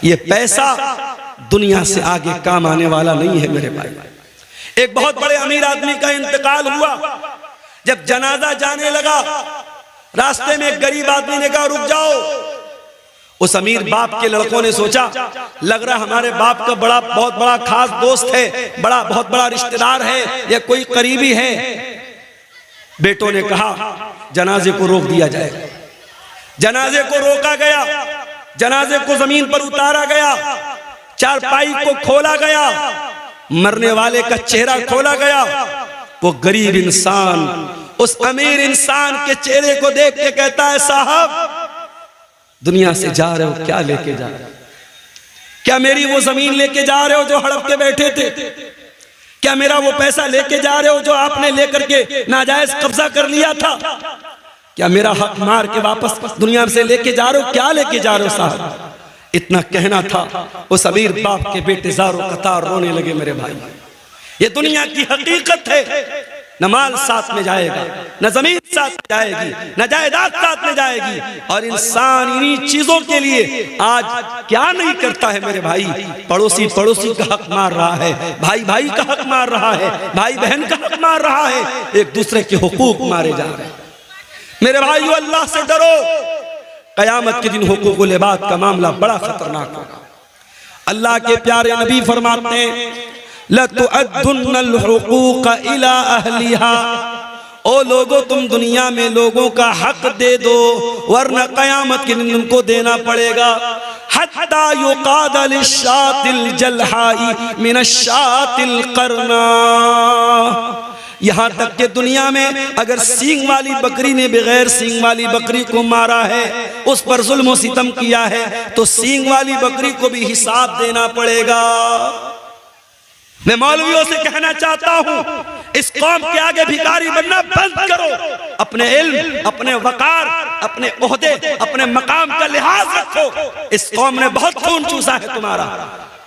ये पैसा दुनिया से आगे काम आने वाला नहीं है मेरे भाई। एक बहुत बड़े अमीर आदमी का इंतकाल हुआ। जब जनाजा जाने लगा, रास्ते में एक गरीब आदमी ने कहा रुक जाओ। उस अमीर बाप के लड़कों ने सोचा लग रहा हमारे बाप का बहुत बड़ा खास दोस्त है, बहुत बड़ा रिश्तेदार है या कोई करीबी है। बेटों ने कहा जनाजे को रोक दिया जाए। जनाजे को रोका गया, जनाजे को जमीन पर उतारा गया, चारपाई को खोला गया, मरने वाले का चेहरा खोला गया। वो गरीब इंसान उस अमीर इंसान के चेहरे को देख के कहता है साहब दुनिया से जा रहे हो, क्या लेके जा रहे हो? क्या मेरी वो जमीन लेके जा रहे हो जो हड़प के बैठे थे? क्या मेरा वो पैसा लेके जा रहे हो जो आपने लेकर के नाजायज कब्जा कर लिया था? क्या मेरा हक मार के वापस दुनिया से लेके जा रहे हो? क्या लेके जा रहे हो साहब? इतना कहना था, उस अमीर बाप के बेटे ज़ारो कतार रोने लगे। मेरे भाई, ये दुनिया की हकीकत है। न माल साथ में जाएगा, न जमीन साथ में जाएगी, न जायदाद साथ में जाएगी। और इंसान इन्हीं चीजों के लिए आज क्या नहीं करता है मेरे भाई। पड़ोसी पड़ोसी का हक मार रहा है, भाई भाई का हक मार रहा है, भाई बहन का हक मार रहा है, एक दूसरे के हुकूक मारे जा रहे हैं। मेरे भाइयों, अल्लाह से डरो। कयामत के दिन हुकूकुल इबाद का मामला बड़ा खतरनाक होगा। अल्लाह के प्यारे नबी फरमाते हैं लतुअद्दुन्नल हुकूक इला अहलिहा। ओ लोगों, तुम दुनिया में लोगों का हक दे दो वरना कयामत के दिन तुमको देना पड़ेगा। हत्ता युकाद लिशातिल जलहाई मिनशातिल करना। यहाँ तक कि दुनिया में अगर सींग वाली बकरी ने बगैर सींग वाली बकरी को मारा है, उस पर जुल्म सितम किया है, तो सींग वाली बकरी को भी हिसाब देना पड़ेगा। मैं मौलवियों से कहना चाहता हूं, इस कौम के आगे भिखारी बनना बंद करो। अपने इल्म, अपने वकार, अपने ओहदे, अपने मकाम का लिहाज रखो। इस कौम ने बहुत खून चूसा है तुम्हारा।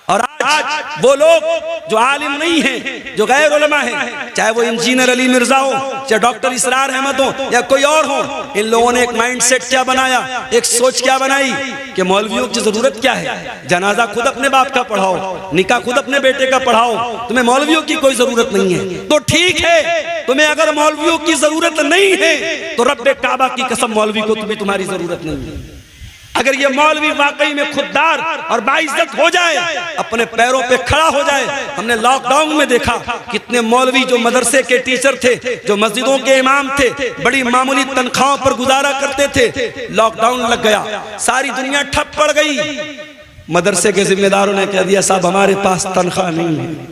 और आज वो लोग जो आलिम नहीं हैं, जो गैर उलमा हैं, चाहे वो इंजीनियर अली मिर्जा हो, चाहे डॉक्टर इसरार अहमद हो या कोई और हो, इन लोगों ने एक माइंडसेट क्या बनाया, एक सोच क्या बनाई कि मौलवियों की जरूरत क्या है? जनाजा खुद अपने बाप का पढ़ाओ, निकाह खुद अपने बेटे का पढ़ाओ, तुम्हें मौलवियों की कोई जरूरत नहीं है। तो ठीक है, तुम्हें अगर मौलवियों की जरूरत नहीं है तो रब्बे काबा की कसम मौलवी को तुम्हारी जरूरत नहीं है। अगर ये मौलवी वाकई में खुददार और बाइज्जत हो जाए, अपने पैरों पे खड़ा हो जाए। हमने लॉकडाउन में देखा कितने मौलवी जो मदरसे के टीचर थे, जो मस्जिदों के इमाम थे, बड़ी मामूली तनख्वाहों पर गुजारा करते थे। लॉकडाउन लग गया, सारी दुनिया ठप पड़ गई। मदरसे के जिम्मेदारों ने कह दिया साहब हमारे पास तनख्वाह नहीं है।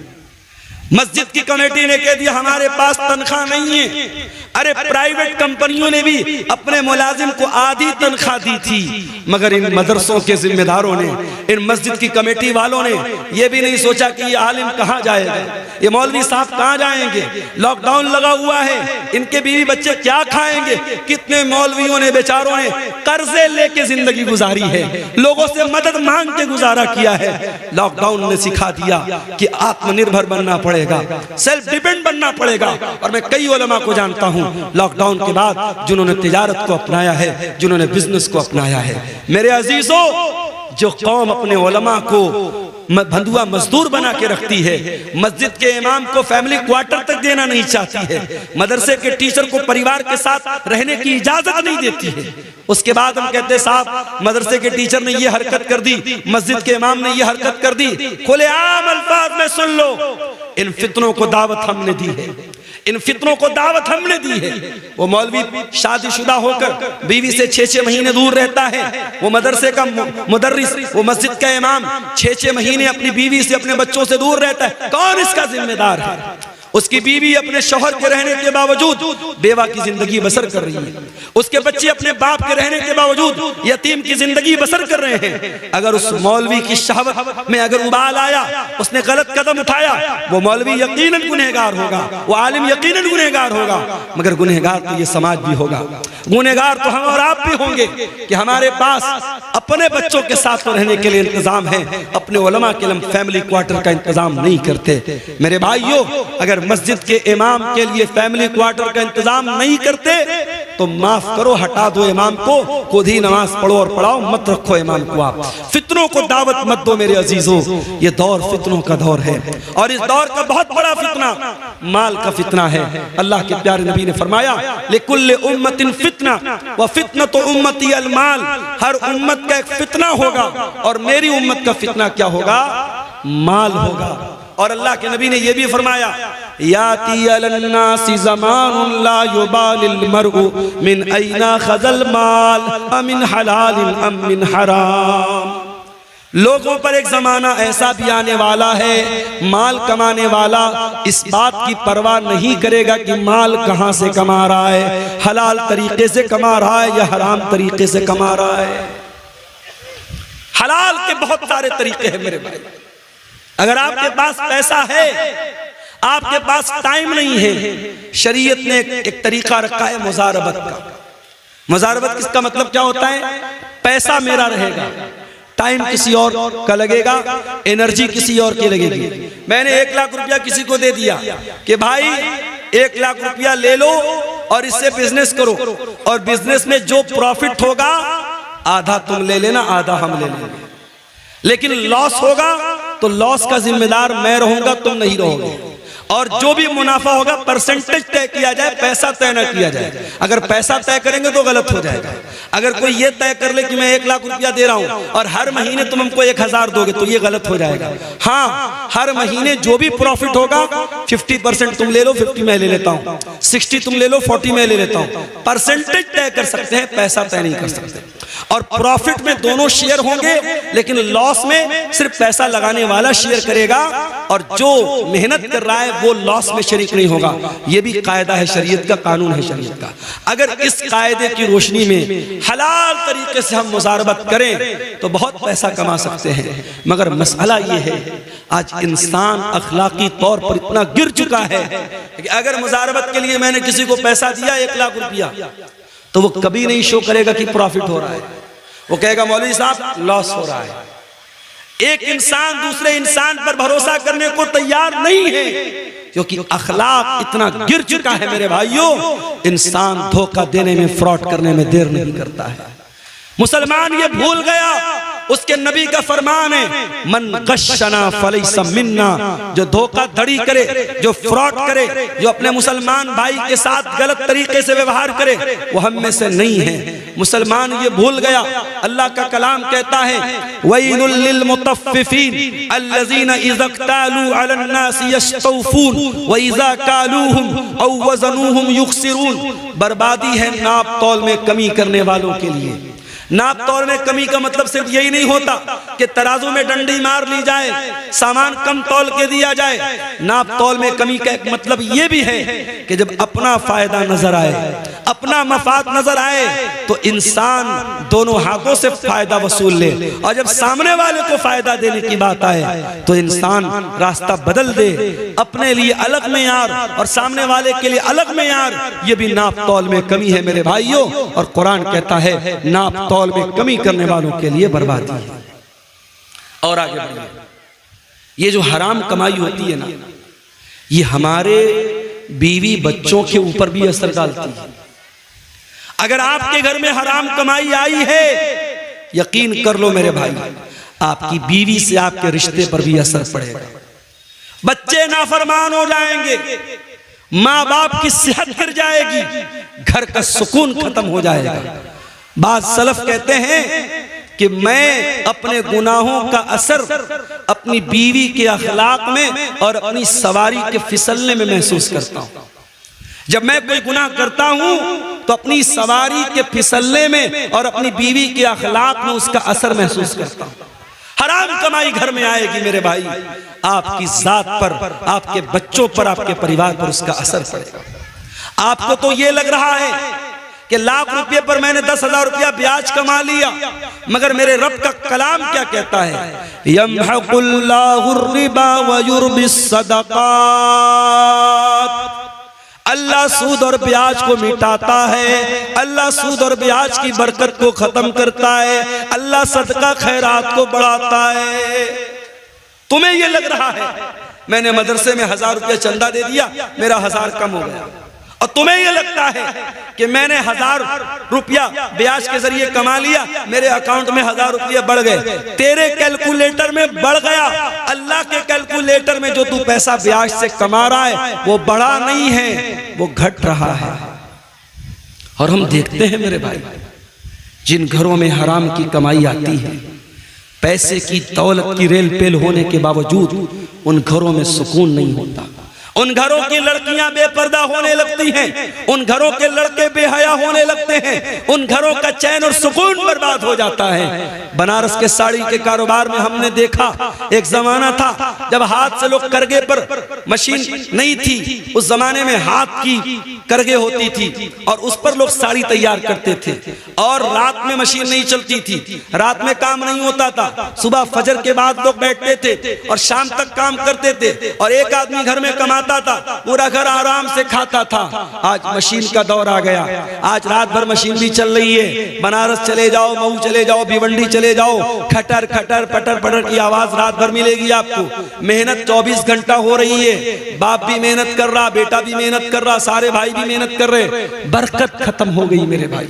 मस्जिद की कमेटी ने कह दिया हमारे पास तनख्वाह नहीं है। अरे प्राइवेट कंपनियों ने भी अपने मुलाजिम को आधी तनख्वाह दी थी, मगर इन मदरसों के जिम्मेदारों ने, इन मस्जिद की कमेटी वालों ने यह भी नहीं सोचा कि ये आलिम कहाँ जाएगा, ये मौलवी साहब कहाँ जाएंगे। लॉकडाउन लगा हुआ है, इनके बीवी बच्चे क्या खाएंगे। कितने मौलवियों ने, बेचारों ने कर्जे लेके जिंदगी गुजारी है, लोगों से मदद मांग के गुजारा किया है। लॉकडाउन ने सिखा दिया कि आत्मनिर्भर बनना पड़ेगा, सेल्फ डिपेंड बनना पड़ेगा। और मैं कई उलमा को जानता हूं लॉकडाउन के बाद जिन्होंने तिजारत को अपनाया है, जिन्होंने बिजनेस को अपनाया है। मेरे अजीजों, जो कौम अपने उलमा को बंधुआ मजदूर बना के रखती है, मस्जिद के इमाम को फैमिली क्वार्टर तक देना नहीं चाहती है, मदरसे के टीचर को परिवार के साथ रहने की इजाजत नहीं देती है, उसके बाद हम कहते हैं साहब मदरसे के टीचर ने ये हरकत कर दी, मस्जिद के इमाम ने ये हरकत कर दी। खुलेआम अल्फाज में सुन लो, इन फितनों को दावत हमने दी है, इन फितनों को दावत हमने दी है। वो मौलवी शादीशुदा होकर बीवी से 6-6 महीने दूर रहता है, वो मदरसे का मुदर्रिस, वो मस्जिद का इमाम 6-6 महीने अपनी बीवी से, अपने बच्चों से दूर रहता है। कौन इसका जिम्मेदार है? उसकी बीवी अपने शौहर के रहने के बावजूद बेवा की जिंदगी बसर कर रही है, उसके बच्चे अपने बाप के रहने के बावजूद यतीम की जिंदगी बसर कर रहे हैं। अगर उस मौलवी की शहवत में अगर उबाल आया, उसने गलत कदम उठाया, वो मौलवी यकीनन गुनहगार होगा, वो आलिम यकीनन गुनहगार होगा, मगर गुनहगार तो ये समाज भी होगा, गुनहगार तो हम और आप भी होंगे कि हमारे पास अपने बच्चों के साथ तो रहने के लिए इंतजाम है, अपने उलमा के लिए फैमिली क्वार्टर का इंतजाम नहीं करते। मेरे भाइयों, अगर मस्जिद के इमाम के लिए फैमिली क्वार्टर का इंतजाम नहीं करते तो माफ करो, हटा दो इमाम को, खुद ही नमाज पढ़ो और पढ़ाओ, मत रखो इमाम को आप। फितनों को दावत मत दो मेरे अजीजों, ये दौर फितनों का दौर है और इस दौर का बहुत बड़ा फितना माल का फितना है। अल्लाह के प्यारे नबी ने फरमाया, लिकुल्लि उम्मतिन फितना व फितनतु उम्मती अल माल, हर उम्मत का एक फितना होगा और मेरी उम्मत का फितना क्या होगा? माल होगा। और अल्लाह के नबी ने यह भी फरमाया, याती अलन्नासी ज़मानुन ला युबालिल मरउ मिन ऐना खज़ल माल अमिन हलालिन अम मिन हराम। लोगों पर एक जमाना ऐसा भी आने वाला है, माल कमाने वाला इस बात की परवाह नहीं करेगा कि माल कहां से कमा रहा है, हलाल तरीके से कमा रहा है या हराम तरीके से कमा रहा है। हलाल के बहुत सारे तरीके हैं मेरे भाई। अगर आपके पास पैसा है, आपके पास टाइम नहीं है, शरीयत ने एक तरीका रखा है मुजारबत का। मुजारबत किसका मतलब क्या होता है? पैसा मेरा रहेगा, टाइम किसी और का लगेगा, एनर्जी किसी और की लगेगी। मैंने 1 लाख रुपया किसी को दे दिया कि भाई 1 लाख रुपया ले लो और इससे बिजनेस करो, और बिजनेस में जो प्रॉफिट होगा आधा तुम ले लेना, आधा हम ले लेंगे। लेकिन लॉस होगा तो लॉस का जिम्मेदार मैं रहूंगा, तुम नहीं रहोगे। और जो भी मुनाफा होगा परसेंटेज तय किया जाए, पैसा तय न किया जाए। अगर पैसा तय करेंगे तो गलत हो जाएगा। अगर कोई ये तय कर ले कि मैं 1 लाख रुपया दे रहा हूं और हर महीने तुम हमको 1000 दोगे, तो ये गलत हो जाएगा। हाँ, हर महीने जो भी प्रॉफिट होगा 50% तुम ले लो, 50 मैं ले लेता हूं, 60 तुम ले लो, 40 मैं ले लेता हूं। परसेंटेज तय कर सकते हैं, पैसा तय नहीं कर सकते। और प्रॉफिट में दोनों शेयर होंगे, लेकिन लॉस में सिर्फ पैसा लगाने वाला शेयर करेगा और जो मेहनत कर रहा है वो लॉस में शरीक नहीं होगा। ये भी कायदा है शरीयत का, कानून है शरीयत का। अगर इस कायदे की रोशनी में हलाल तरीके से हम मुजारबत करें तो बहुत पैसा कमा सकते हैं। मगर मसला ये है, आज इंसान अखलाकी तौर पर इतना गिर चुका है कि अगर मुजारबत के लिए मैंने किसी को पैसा दिया 1 लाख रुपया, तो वो कभी नहीं शो करेगा कि प्रॉफिट हो रहा है। वो कहेगा मौलवी साहब लॉस हो रहा है। एक इंसान दूसरे इंसान पर भरोसा करने को तैयार नहीं है, क्योंकि अखलाक इतना गिर चुका है मेरे भाइयों। इंसान धोखा देने में, फ्रॉड करने में देर नहीं करता है। मुसलमान ये भूल गया, उसके नबी का फरमान है, मन गशना फलैसा मिन्ना, जो धोखाधड़ी करे, जो फ्रॉड करे, जो अपने मुसलमान भाई के साथ गलत तरीके से व्यवहार करे, वो हम में से नहीं है। मुसलमान ये भूल गया। अल्लाह का कलाम कहता है, वैलुल लिल मुतफ्फिफीन अल्लज़ीना इज़ा क़तालू अलन नासी यस्तौफून व इज़ा कालूहुम औ वज़नूहुम युख़सिरून। बर्बादी है नाप तौल में कमी करने वालों के लिए। नाप तौल में कमी का मतलब सिर्फ यही नहीं होता कि तराजू में डंडी मार ली जाए, सामान कम तौल के दिया जाए। नाप तौल में कमी का एक मतलब यह भी है कि जब अपना फायदा नजर आए, अपना मफाद नजर आए, तो इंसान दोनों हाथों से फायदा वसूल ले, और जब सामने वाले को फायदा देने की बात आए तो इंसान रास्ता बदल दे, अपने लिए अलग मेयार और सामने वाले के लिए अलग मेयार। ये भी नाप तौल में कमी है मेरे भाइयों। और कुरान कहता है नाप तौल में कमी करने वालों के लिए बर्बादी है। और आगे बढ़िए, ये जो हराम कमाई होती है ना, ये हमारे बीवी बच्चों के ऊपर भी असर डालती है। अगर आपके घर में हराम कमाई आई है, यकीन कर लो मेरे भाई, आपकी बीवी से आपके रिश्ते पर भी असर पड़ेगा। बच्चे नाफरमान हो जाएंगे, माँ बाप की सेहत गिर जाएगी, घर का सुकून खत्म हो जाएगा। बाद सलफ कहते हैं कि मैं अपने गुनाहों का असर अपनी बीवी के अखलाक में और अपनी सवारी के फिसलने में महसूस करता हूं। जब मैं कोई गुनाह करता हूं तो अपनी सवारी के फिसलने में और अपनी बीवी के अखलाक में उसका असर महसूस करता हूं। हराम कमाई घर में आएगी मेरे भाई, आपकी जात पर, आपके बच्चों पर, आपके परिवार पर उसका असर पड़ेगा। आपको तो ये लग रहा है कि लाख रुपए पर मैंने 10,000 रुपया ब्याज कमा लिया, मगर मेरे रब का कलाम क्या कहता है, यमहकुल्लाहु रिबा व युर्बिस सदक़ात। अल्लाह सूद और ब्याज को मिटाता है, अल्लाह सूद और ब्याज की बरकत को खत्म करता है, अल्लाह सदका खैरात को बढ़ाता है। तुम्हें यह लग रहा है मैंने मदरसे में 1000 रुपया चंदा दे दिया, मेरा 1000 कम हो गया, और तुम्हें यह लगता है कि मैंने 1000 रुपया ब्याज के जरिए कमा लिया, मेरे अकाउंट में 1000 रुपया बढ़ गए, तेरे कैलकुलेटर में बढ़ गया। अल्लाह के कैलकुलेटर में जो तू पैसा ब्याज से कमा रहा है वो बढ़ा नहीं है, वो घट रहा है। और हम देखते हैं मेरे भाई, जिन घरों में हराम की कमाई आती है, पैसे की दौलत की रेल पेल होने के बावजूद उन घरों में सुकून नहीं होता। उन घरों की लड़कियां बेपर्दा होने लगती हैं, उन घरों के लड़के बेहया होने लगते हैं, उन घरों का चैन और सुकून बर्बाद हो जाता है। बनारस के साड़ी के कारोबार में हमने देखा, एक जमाना था जब हाथ से लोग करगे पर, मशीन नहीं थी उस जमाने में, हाथ की करगे होती थी और उस पर लोग साड़ी तैयार करते थे। और रात में मशीन नहीं चलती थी, रात में काम नहीं होता था, सुबह फजर के बाद लोग बैठते थे और शाम तक काम करते थे। और एक आदमी घर में कमाता था, पूरा घर आराम से खाता था। आज मशीन का दौर आ गया, आज रात भर मशीन भी चल रही है। बनारस चले जाओ, मऊ चले जाओ, भिवंडी चले जाओ, खटर खटर पटर पटर की आवाज रात भर मिलेगी आपको। मेहनत 24 घंटा हो रही है, बाप भी मेहनत कर रहा, बेटा भी मेहनत कर रहा, सारे भाई भी मेहनत कर रहे। बरकत खत्म हो गई मेरे भाई,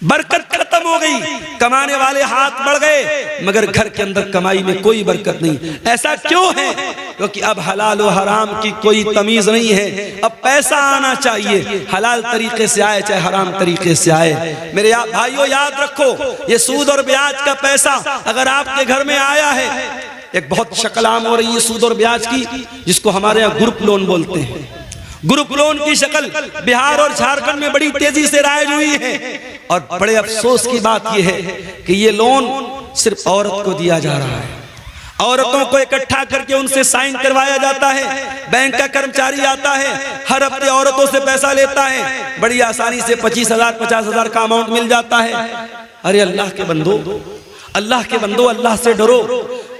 बरकत खत्म हो गई। कमाने वाले हाथ बढ़ गए मगर घर के अंदर कमाई में कोई बरकत नहीं। ऐसा क्यों है? क्योंकि अब हलाल और हराम की कोई तमीज नहीं है। अब पैसा आना चाहिए, हलाल तरीके से आए चाहे हराम तरीके से आए। मेरे भाइयों याद रखो, ये सूद और ब्याज का पैसा अगर आपके घर में आया है, एक बहुत शक्ल आम हो रही है सूद और ब्याज की, जिसको हमारे यहाँ ग्रुप लोन बोलते हैं। ग्रुप लोन की शक्ल बिहार और झारखंड में बड़ी तेजी से राइज हुई है। और बड़े अफसोस की बात यह है कि ये लोन सिर्फ औरत को दिया जा रहा है। औरतों को इकट्ठा करके उनसे साइन करवाया जाता है, बैंक का कर्मचारी आता है, हर हफ्ते औरतों से पैसा लेता है, बड़ी आसानी से 25,000 50,000 का अमाउंट मिल जाता है। अरे अल्लाह के बंदो, अल्लाह के बंदो, अल्लाह से डरो।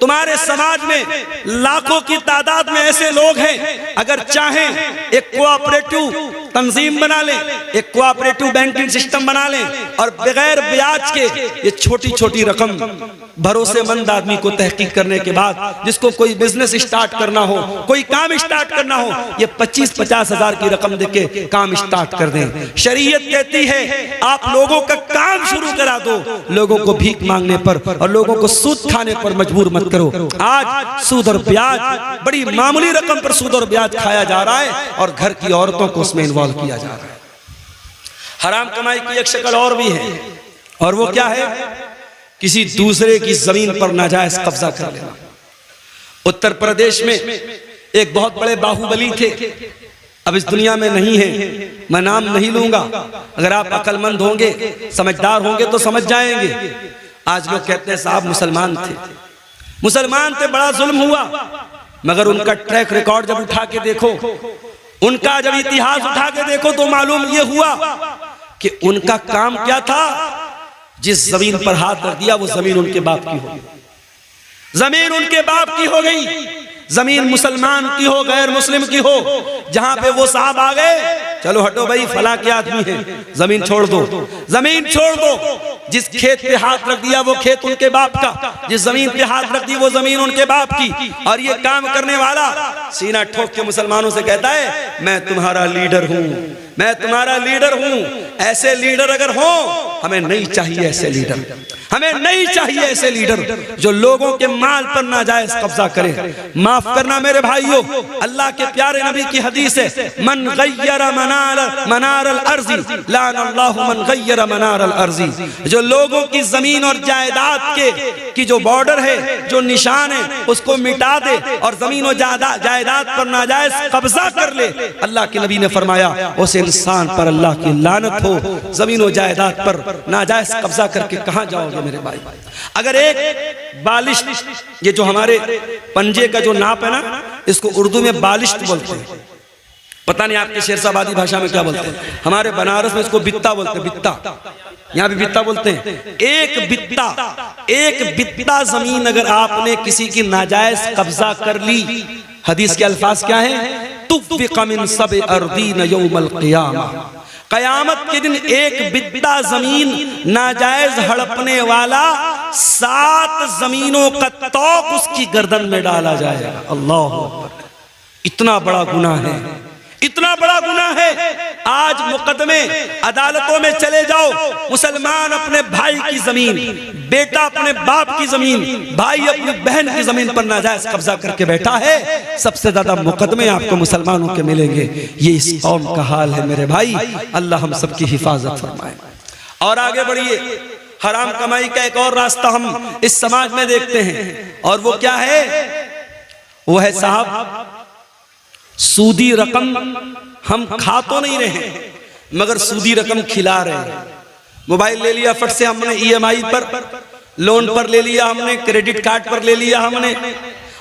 तुम्हारे समाज में लाखों की तादाद में ऐसे लोग हैं, अगर चाहें एक कोऑपरेटिव तंजीम बना लें, एक कोऑपरेटिव बैंकिंग सिस्टम बना लें और बगैर ब्याज के ये छोटी छोटी रकम भरोसेमंद आदमी को तहकीक करने के बाद, जिसको कोई बिजनेस स्टार्ट करना हो, कोई काम स्टार्ट करना हो, ये 25-50 हजार की रकम देके काम स्टार्ट कर दें। शरीयत कहती है आप लोगों का काम शुरू करा दो, लोगों को भीख मांगने पर और लोगों को सूद खाने पर मजबूर मत करो। आज सूद और ब्याज, बड़ी मामूली रकम पर सूद और ब्याज खाया जा रहा है और घर की औरतों को उसमें इन्वॉल्व किया जा रहा है। हराम कमाई की एक शक्ल और भी है, और वो क्या है? किसी दूसरे की जमीन पर नाजायज कब्जा कर लेना। उत्तर प्रदेश में एक बहुत बड़े बाहुबली थे, अब इस दुनिया में नहीं है, मैं नाम नहीं लूंगा। अगर आप अक्लमंद होंगे, समझदार होंगे तो समझ जाएंगे। आज लोग कहते हैं साहब मुसलमान थे, मुसलमान थे, बड़ा जुल्म हुआ, मगर उनका ट्रैक रिकॉर्ड जब उठा के देखो, उनका जब इतिहास उठा के देखो तो मालूम यह हुआ कि उनका काम क्या था। जिस जमीन पर हाथ रख दिया वो जमीन उनके बाप की हो गई, जमीन उनके बाप की हो गई। जमीन मुसलमान की हो, गैर मुस्लिम की हो, जहां पे वो साहब आ गए, चलो हटो भाई फला के आदमी है, जमीन छोड़ दो, जमीन छोड़ दो। जिस खेत पे हाथ रख दिया वो खेत उनके बाप का, जिस जमीन पे हाथ रख दी वो जमीन उनके बाप की। और ये काम करने वाला सीना ठोक के मुसलमानों से कहता है मैं तुम्हारा लीडर हूं, मैं तुम्हारा लीडर हूं। ऐसे लीडर अगर हो, हमें नहीं चाहिए ऐसे लीडर, हमें नहीं चाहिए ऐसे लीडर जो लोगों के माल पर नाजायज कब्जा करे। माफ करना मेरे भाइयों, अल्लाह के प्यारे नबी की हदीस है, मन गय्यर मनार अल अर्ज़ी लानल्लाहु मन गय्यर मनार अल अर्ज़ी। जो लोगों की जमीन और जायदाद की जो बॉर्डर है, जो निशान है, उसको मिटा दे और जमीन और जायदाद पर नाजायज कब्जा कर ले, अल्लाह के नबी ने फरमाया उस इंसान पर अल्लाह की लानत हो। जमीन और जायदाद पर नाजायज कब्जा करके कहां जाओगे मेरे भाई? अगर एक बालिश, ये जो हमारे पंजे का जो नाप है ना, इसको उर्दू में बालिश बोलते हैं, पता नहीं आपके शेरशाबादी भाषा में क्या बोलते हैं, हमारे बनारस में इसको बित्ता बोलते हैं, बित्ता, यहाँ भी बित्ता बोलते हैं। एक बित्ता जमीन अगर आपने किसी की नाजायज कब्जा कर ली, हदीस के अल्फाज क्या है? तुफ़्फ़िक़ मिन सब'i अर्दीन यौमल क़ियामा, कयामत के दिन एक बित्ता जमीन नाजायज हड़पने वाला 7 जमीनों का तौक उसकी गर्दन में डाला जाएगा। अल्लाह अकबर, इतना बड़ा गुनाह है, इतना बड़ा गुनाह है। आज मुकदमे अदालतों में चले जाओ, मुसलमान अपने भाई की जमीन, बेटा अपने बाप की जमीन, भाई अपनी बहन की जमीन पर नाजायज कब्जा करके बैठा है। सबसे ज्यादा मुकदमे आपको मुसलमानों के मिलेंगे। ये इस कौम का हाल है मेरे भाई। अल्लाह हम सबकी हिफाजत फरमाए। और आगे बढ़िए, हराम कमाई का एक और रास्ता हम इस समाज में देखते हैं, और वो क्या है? वो है साहब सूदी रकम हम खा तो नहीं रहे मगर सूदी रकम खिला रहे हैं। मोबाइल ले लिया फट से हमने, ईएमआई पर, लोन पर ले लिया हमने, क्रेडिट कार्ड पर ले लिया हमने,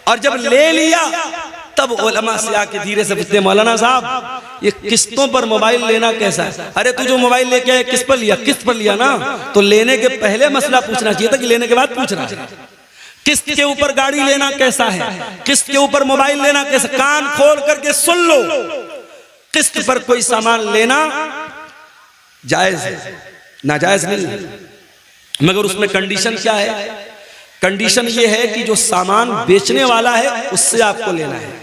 और जब ले लिया तब उलमा से आके धीरे से पूछते, मौलाना साहब ये किस्तों पर मोबाइल लेना कैसा है? अरे तू जो मोबाइल लेके आया किस पर लिया? किस्त पर लिया ना, तो लेने के पहले मसला पूछना चाहिए था कि लेने के बाद पूछ रहा है। किस्त के ऊपर गाड़ी लेना कैसा है? किस्त के ऊपर मोबाइल लेना कैसा? कान खोल करके सुन लो। किस्त पर कोई सामान लेना जायज है, नाजायज नहीं है, मगर उसमें कंडीशन क्या है? कंडीशन ये है कि जो सामान बेचने वाला है उससे आपको लेना है।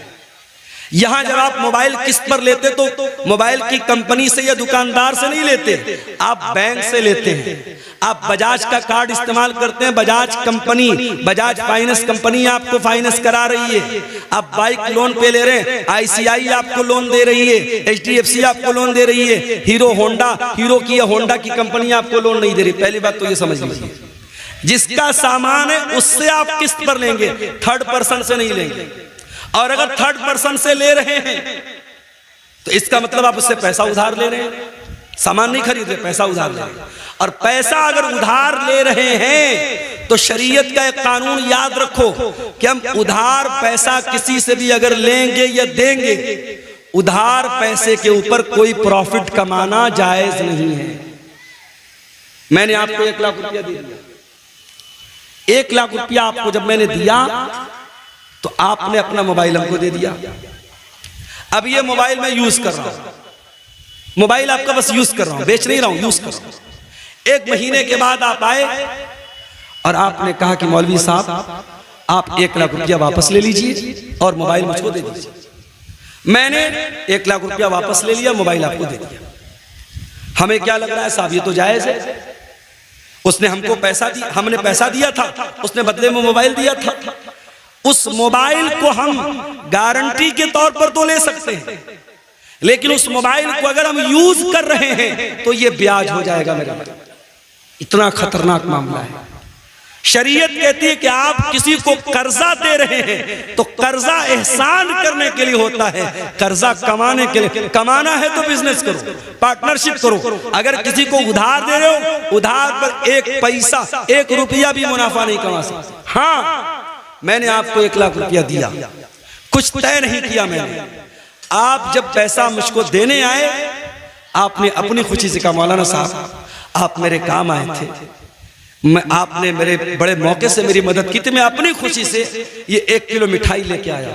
यहां जब आप मोबाइल किस्त पर लेते तो मोबाइल की कंपनी से या दुकानदार से नहीं लेते, आप बैंक से लेते हैं। आप बजाज का कार्ड इस्तेमाल करते हैं, Bajaj company, Bajaj finance company आपको फाइनेंस करा रही है। आप बाइक लोन पे ले रहे हैं, आईसीआई आपको लोन दे रही है, एचडीएफसी आपको लोन दे रही है, हीरो की या होंडा की कंपनी आपको लोन नहीं दे रही। पहली बात तो ये समझ लीजिए, जिसका सामान है उससे आप किस्त पर लेंगे, थर्ड पर्सन से नहीं लेंगे। और अगर थर्ड पर्सन से ले रहे हैं तो इसका मतलब आप उससे पैसा उधार ले रहे हैं, सामान नहीं खरीद रहे, पैसा उधार ले रहे हैं। और पैसा अगर उधार ले रहे हैं तो शरीयत का एक कानून याद रखो कि हम उधार पैसा किसी से भी अगर लेंगे या देंगे, उधार पैसे के ऊपर कोई प्रॉफिट कमाना जायज नहीं है। मैंने आपको 1 लाख रुपया दे दिया, 1 लाख रुपया आपको जब मैंने दिया तो आपने अपना मोबाइल हमको दे दिया। अब ये मोबाइल मैं यूज कर रहा हूं, मोबाइल आपका बस यूज कर रहा हूं, बेच नहीं रहा हूं, यूज कर रहा हूं। 1 महीने के बाद आप आए और आपने कहा कि मौलवी साहब आप 1 लाख रुपया वापस ले लीजिए और मोबाइल मुझको दे दीजिए। मैंने 1 लाख रुपया वापस ले लिया, मोबाइल आपको दे दिया। हमें क्या लग रहा है साहब ये तो जायज है, उसने हमको पैसा दिया, हमने पैसा दिया था, उसने बदले में मोबाइल दिया था। उस मोबाइल को हम गारंटी के तौर पर तो ले सकते हैं, लेकिन उस मोबाइल को अगर हम यूज कर रहे हैं तो ये ब्याज हो जाएगा मेरा। इतना खतरनाक मामला है। शरीयत कहती है कि आप किसी को कर्जा दे रहे हैं तो कर्जा एहसान करने के लिए होता है, कर्जा कमाने के लिए। कमाना है तो बिजनेस करो, पार्टनरशिप करो। अगर किसी को उधार दे रहे हो, उधार पर 1 पैसा 1 रुपया भी मुनाफा नहीं कमा सकते। हाँ, मैंने आपको 1 लाख रुपया दिया, कुछ तय नहीं किया मैंने। आप जब पैसा मुझको देने आए, आपने अपनी खुशी से कहा मौलाना साहब आप मेरे काम आए थे, आपने मेरे बड़े मौके से मेरी मदद की थी, मैं अपनी खुशी से ये 1 किलो मिठाई लेके आया।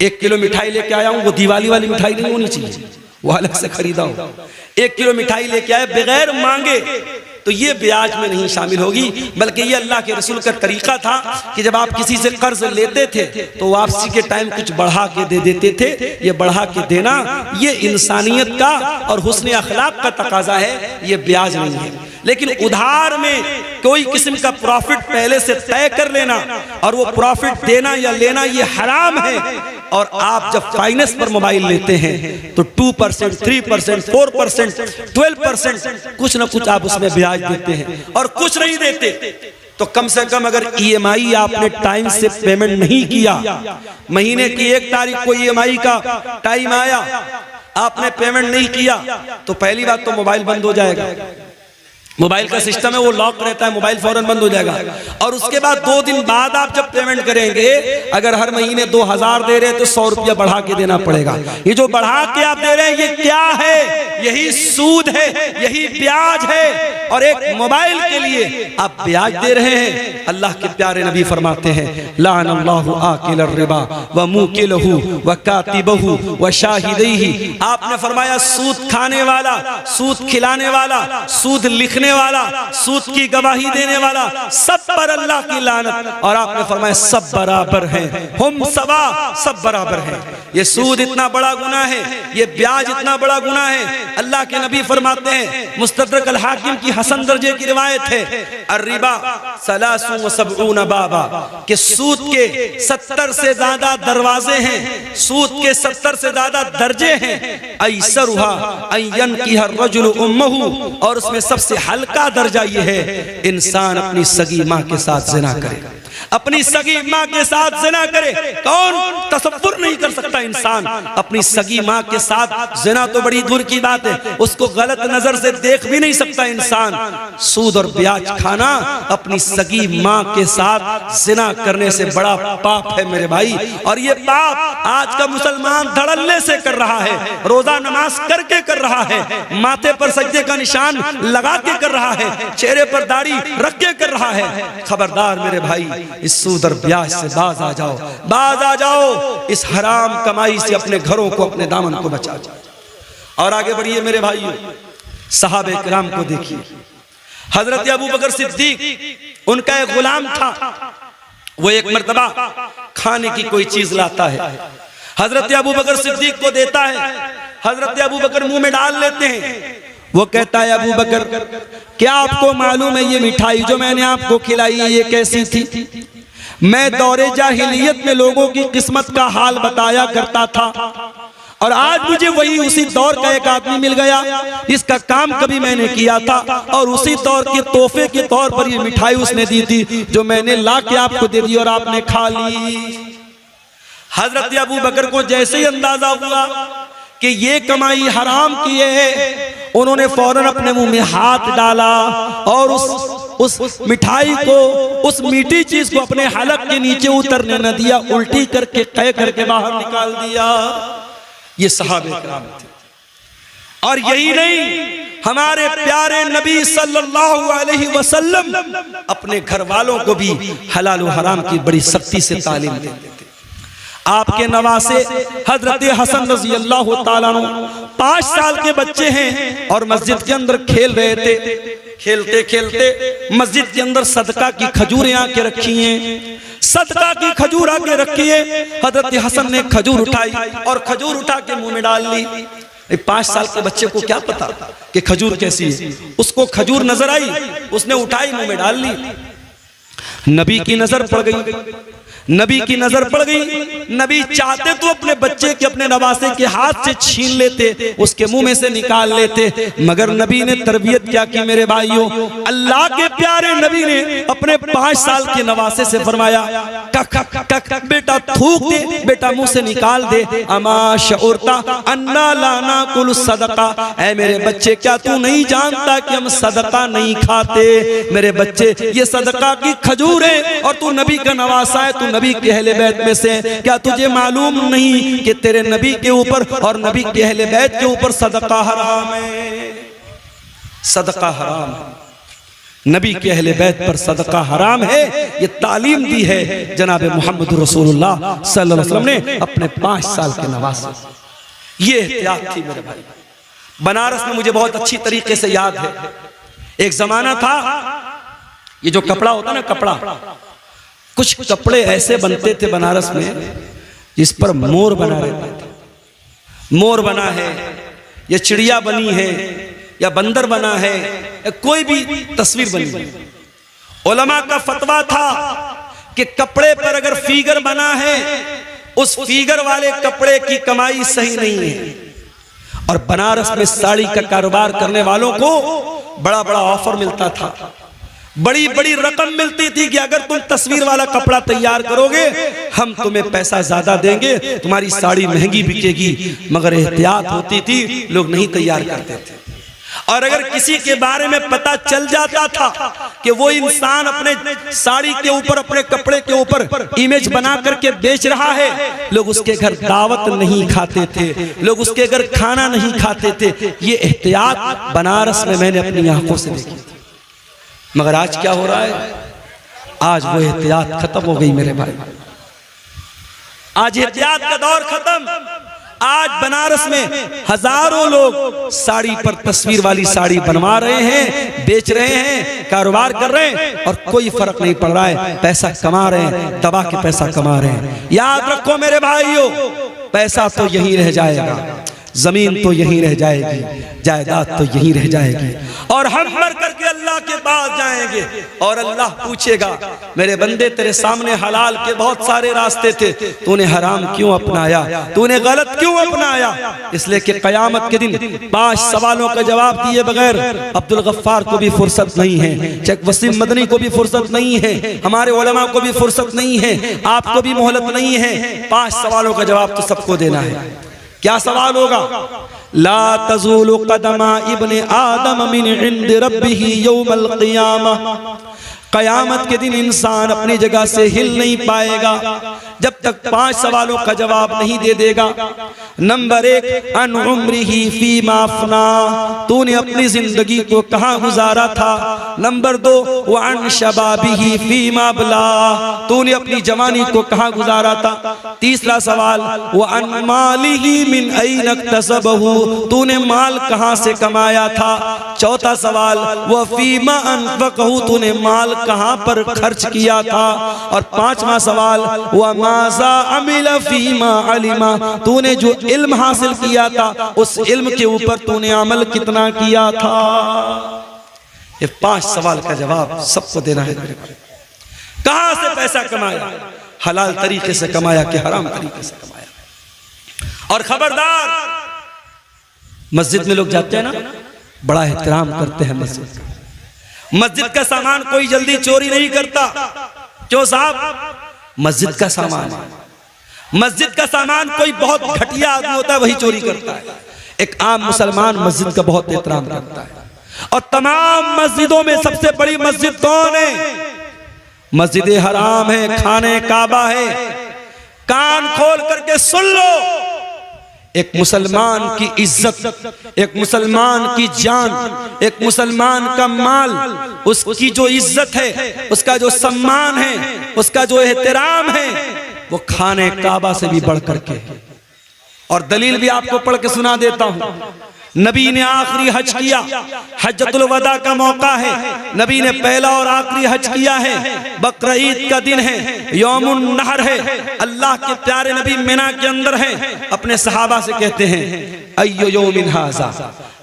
1 किलो मिठाई लेके आया हूं, वो दिवाली वाली मिठाई नहीं होनी चाहिए, वो अलग से खरीदा हो। 1 किलो मिठाई लेके आए बगैर मांगे, तो ये ब्याज में नहीं शामिल होगी, बल्कि ये अल्लाह के रसूल का तरीका था कि जब आप किसी से कर्ज लेते थे तो वापसी के टाइम कुछ बढ़ा के दे देते थे। ये बढ़ा के देना ये इंसानियत का और हुस्न अखलाक का तकाजा है, ये ब्याज नहीं है। लेकिन उधार में कोई किस्म का प्रॉफिट पहले से तय कर लेना और वो प्रॉफिट देना या लेना ये हराम है। और आप जब फाइनेंस पर मोबाइल लेते हैं तो 2%, 3%, 4%, 12% कुछ ना कुछ आप उसमें ब्याज देते हैं, और कुछ नहीं देते तो कम से कम अगर ईएमआई आपने टाइम से पेमेंट नहीं किया, महीने की 1 तारीख को ईएमआई का टाइम आया, आपने पेमेंट नहीं किया, तो पहली बात तो मोबाइल बंद हो जाएगा। मोबाइल का सिस्टम है वो लॉक रहता है, मोबाइल फौरन बंद हो जाएगा। और उसके बाद 2 दिन बाद आप जब पेमेंट करेंगे, अगर हर महीने 2000 दे रहे हैं तो 100 रुपया बढ़ा के देना पड़ेगा। ये जो बढ़ा के आप दे रहे हैं ये क्या है? यही सूद है, यही ब्याज है। और एक मोबाइल के लिए आप ब्याज दे रहे हैं। अल्लाह के प्यारे नबी फरमाते हैं लानल्लाहु आकिल रिबा व मुकिलहु व कातिबहु व शाहिदैहि। आपने फरमाया सूद खाने वाला, सूद खिलाने वाला, सूद लिखने बेचने वाला, सूद की गवाही देने वाला, सब पर अल्लाह की लानत। और आपने फरमाया सब बराबर हैं, हम सवा, सब बराबर हैं। ये सूद इतना बड़ा गुनाह है, ये ब्याज इतना बड़ा गुनाह है। अल्लाह के नबी फरमाते हैं, मुस्तदरक अल हाकिम की हसन दर्जे की रिवायत है, अर्रिबा सलासु व सबऊन बाबा, कि सूद के 70 से ज्यादा दरवाजे हैं, सूद के 70 से ज्यादा दर्जे हैं। ऐसरुहा अय्यन की हर रजुल उम्महु, और उसमें सबसे हल्का दर्जा ये है, इंसान अपनी सगी माँ के साथ जिना करे, अपनी सगी माँ के साथ जिना करे। कौन तसव्वुर नहीं कर सकता इंसान अपनी सगी माँ के साथ जिना, तो बड़ी दूर की बात है, उसको गलत नजर से देख भी नहीं सकता इंसान। सूद और ब्याज खाना अपनी सगी माँ के साथ जिना करने से बड़ा पाप है मेरे भाई। और ये पाप आज का मुसलमान धड़ल्ले से कर रहा है, रोजा नमाज करके कर रहा है, माथे पर सजदे का निशान लगा के कर रहा है, चेहरे पर दाढ़ी रख के कर रहा है। खबरदार मेरे भाई, इस सूद और ब्याज से बाज आ जाओ, बाज आ जाओ। इस हराम कमाई से अपने घरों को, अपने दामन को बचा जाओ। और आगे बढ़िए मेरे भाइयों, सहाबे किराम को देखिए। हजरत अबू बकर सिद्दीक, उनका एक गुलाम था, वो एक मर्तबा खाने की कोई चीज लाता है, हजरत अबू बकर सिद्दीक को देता है। हजरत अबू बकर मुंह में डाल लेते हैं। वो कहता है, अबू बकर क्या आपको मालूम है ये मिठाई जो मैंने आपको खिलाई है ये कैसी थी? मैं दौरे जाहिलियत में लोगों की किस्मत का हाल बताया करता था, और आज मुझे वही उसी दौर का एक आदमी मिल गया, इसका काम कभी मैंने किया था, और उसी दौर के तोहफे के तौर पर ये मिठाई उसने दी थी, जो मैंने ला के आपको दे दी और आपने खा ली। हजरत अबू बकर को जैसे ही अंदाजा हुआ कि ये कमाई हराम की है, उन्होंने फौरन अपने मुंह में हाथ डाला और उस मिठाई को, उस मीठी चीज को अपने हलक के नीचे उतरने न दिया, उल्टी करके कह करके बाहर निकाल दिया। ये सहाबे किराम थे। और यही नहीं, हमारे प्यारे नबी सल्लल्लाहु अलैहि वसल्लम अपने घर वालों को भी हलाल व हराम की बड़ी सख्ती से तालीम देते थे। आपके नवासे हजरत हसन रजी अल्लाह ताला अन्हु 5 साल के बच्चे हैं और मस्जिद के अंदर खेल रहे थे। खेलते खेलते मस्जिद के अंदर सदका की खजूरें आके रखी हैं, सदका की खजूर आके रखी है। हजरत हसन ने खजूर उठाई और खजूर उठा के मुंह में डाल ली। 5 साल के बच्चे को क्या पता कि खजूर कैसी है? उसको खजूर नजर आई, उसने उठाई, मुंह में डाल ली। नबी की नजर पड़ गई, नबी की नजर पड़ गई। नबी चाहते तो अपने बच्चे के, अपने नवासे के हाथ से छीन लेते, उसके मुंह में से निकाल लेते, मगर नबी ने तरबियत क्या की मेरे भाइयों। अल्लाह के प्यारे नबी ने अपने 5 साल के नवासे से फरमाया, बेटा थूक दे, बेटा मुंह से निकाल दे। अमा शऊरता अन्ना लाना कुल सदका, ऐ मेरे बच्चे क्या तू नहीं जानता कि हम सदका नहीं खाते? मेरे बच्चे ये सदका की खजूर है और तू नबी का नवासा है, तू नबी के अहले बैत में से। क्या तुझे मालूम नहीं कि तेरे नबी के ऊपर और नबी के अहले बैत के ऊपर सदका हराम है? सदका हराम है, नबी के अहले बैत पर सदका हराम है। ये तालीम दी है जनाब मोहम्मद रसूलुल्लाह सल्लल्लाहु अलैहि वसल्लम ने अपने 5 साल के नवासे। ये एहतियात थी मेरे भाई। बनारस में मुझे बहुत अच्छी तरीके से याद है, एक जमाना था, ये जो कपड़ा होता ना, कपड़ा, कुछ कपड़े ऐसे बनते थे बनारस में जिस पर मोर बना रहता था। मोर बना है या चिड़िया बनी है या बंदर बना है या कोई भी तस्वीर बनी है। उलमा का फतवा था कि कपड़े पर अगर फिगर बना है, उस फिगर वाले कपड़े की कमाई सही नहीं है। और बनारस में साड़ी का कारोबार करने वालों को बड़ा बड़ा ऑफर मिलता था, बड़ी बड़ी रकम मिलती थी कि अगर तुम तस्वीर वाला कपड़ा तैयार करोगे हम तुम्हें पैसा ज्यादा देंगे, तुम्हारी साड़ी महंगी बिकेगी। मगर एहतियात होती थी, लोग नहीं तैयार करते थे। और अगर किसी के बारे में पता चल जाता था कि वो इंसान अपने साड़ी के ऊपर, अपने कपड़े के ऊपर इमेज बना करके बेच रहा है, लोग उसके घर दावत नहीं खाते थे, लोग उसके घर खाना नहीं खाते थे। ये एहतियात बनारस में मैंने अपनी आंखों से देखी। मगर आज क्या हो रहा है? आज वो एहतियात खत्म हो गई मेरे भाई। आज एहतियात का दौर खत्म। आज बनारस में हजारों लोग साड़ी पर तस्वीर वाली साड़ी बनवा रहे हैं, बेच रहे हैं, कारोबार कर रहे हैं और कोई फर्क नहीं पड़ रहा है। पैसा कमा रहे हैं, दबा के पैसा कमा रहे हैं। याद रखो मेरे भाइयों, पैसा तो यहीं रह जाएगा, जमीन तो यहीं रह जाएगी, जायदाद तो यहीं रह जाएगी और हम मर करके अल्लाह के पास जाएंगे और अल्लाह पूछेगा, मेरे बंदे तेरे सामने हलाल के बहुत सारे रास्ते थे, तूने हराम क्यों अपनाया, तूने गलत क्यों अपनाया? इसलिए कि कयामत के दिन 5 सवालों का जवाब दिए बगैर अब्दुल गफ्फार को भी फुर्सत नहीं है, शेख वसीम मदनी को भी फुर्सत नहीं है, हमारे उलमा को भी फुर्सत नहीं है, आपको भी मोहलत नहीं है। 5 सवालों का जवाब तो सबको देना है। क्या सवाल होगा? ला तज़ूलु क़दमा इब्ने आदम मिन इंद रब्बिही यौमल क़ियामा। कयामत के दिन इंसान अपनी जगह से हिल नहीं पाएगा जब तक 5 सवालों का जवाब नहीं दे देगा। नंबर 1, अन उम्रिही फीमा अफ़ना, तूने अपनी जिंदगी को कहाँ गुजारा था। नंबर 2, व अन शबाबिही फीमा अबला, तूने अपनी जवानी को कहाँ गुजारा था। तीसरा सवाल, व अन मालिही मिन ऐन इक्तसबहू, तूने माल कहाँ से कमाया था। चौथा सवाल, व फीमा अनफ़क़हू, तूने माल कहां पर खर्च किया था। और 5वां सवाल, व माज़ा अमिला फीमा अलिमा, तूने जो इल्म हासिल किया था उस इल्म के ऊपर तूने अमल कितना किया था। ये 5 सवाल का जवाब सबको देना है। कहां से पैसा कमाया, हलाल तरीके से कमाया कि हराम तरीके से कमाया। और खबरदार, मस्जिद में लोग जाते हैं ना, बड़ा एहतराम करते हैं मस्जिद का। मस्जिद का सामान कोई जल्दी चोरी नहीं करता। क्यों साहब? मस्जिद का सामान कोई बहुत घटिया आदमी होता है वही चोरी करता है। एक आम मुसलमान मस्जिद का बहुत एहतराम करता है। और तमाम मस्जिदों में सबसे बड़ी मस्जिद कौन है? मस्जिद हराम है, खाने काबा है। कान खोल करके सुन लो, एक मुसलमान की इज्जत, एक मुसलमान की जान, एक मुसलमान का माल, उसकी जो इज्जत है, उसका जो सम्मान है, उसका जो एहतराम है, वो खाने काबा से भी बढ़ करके। और दलील भी आपको पढ़ के सुना देता हूं। नबी ने आखिरी हज किया, हज्जतुल वदा का मौका है, नबी ने पहला और आखिरी हज किया है। बकरा ईद का दिन है, यौमुन नहर है, अल्लाह के प्यारे नबी मिना के अंदर हैं। अपने सहाबा से कहते हैं, अय्यो यौमिन हाज़ा,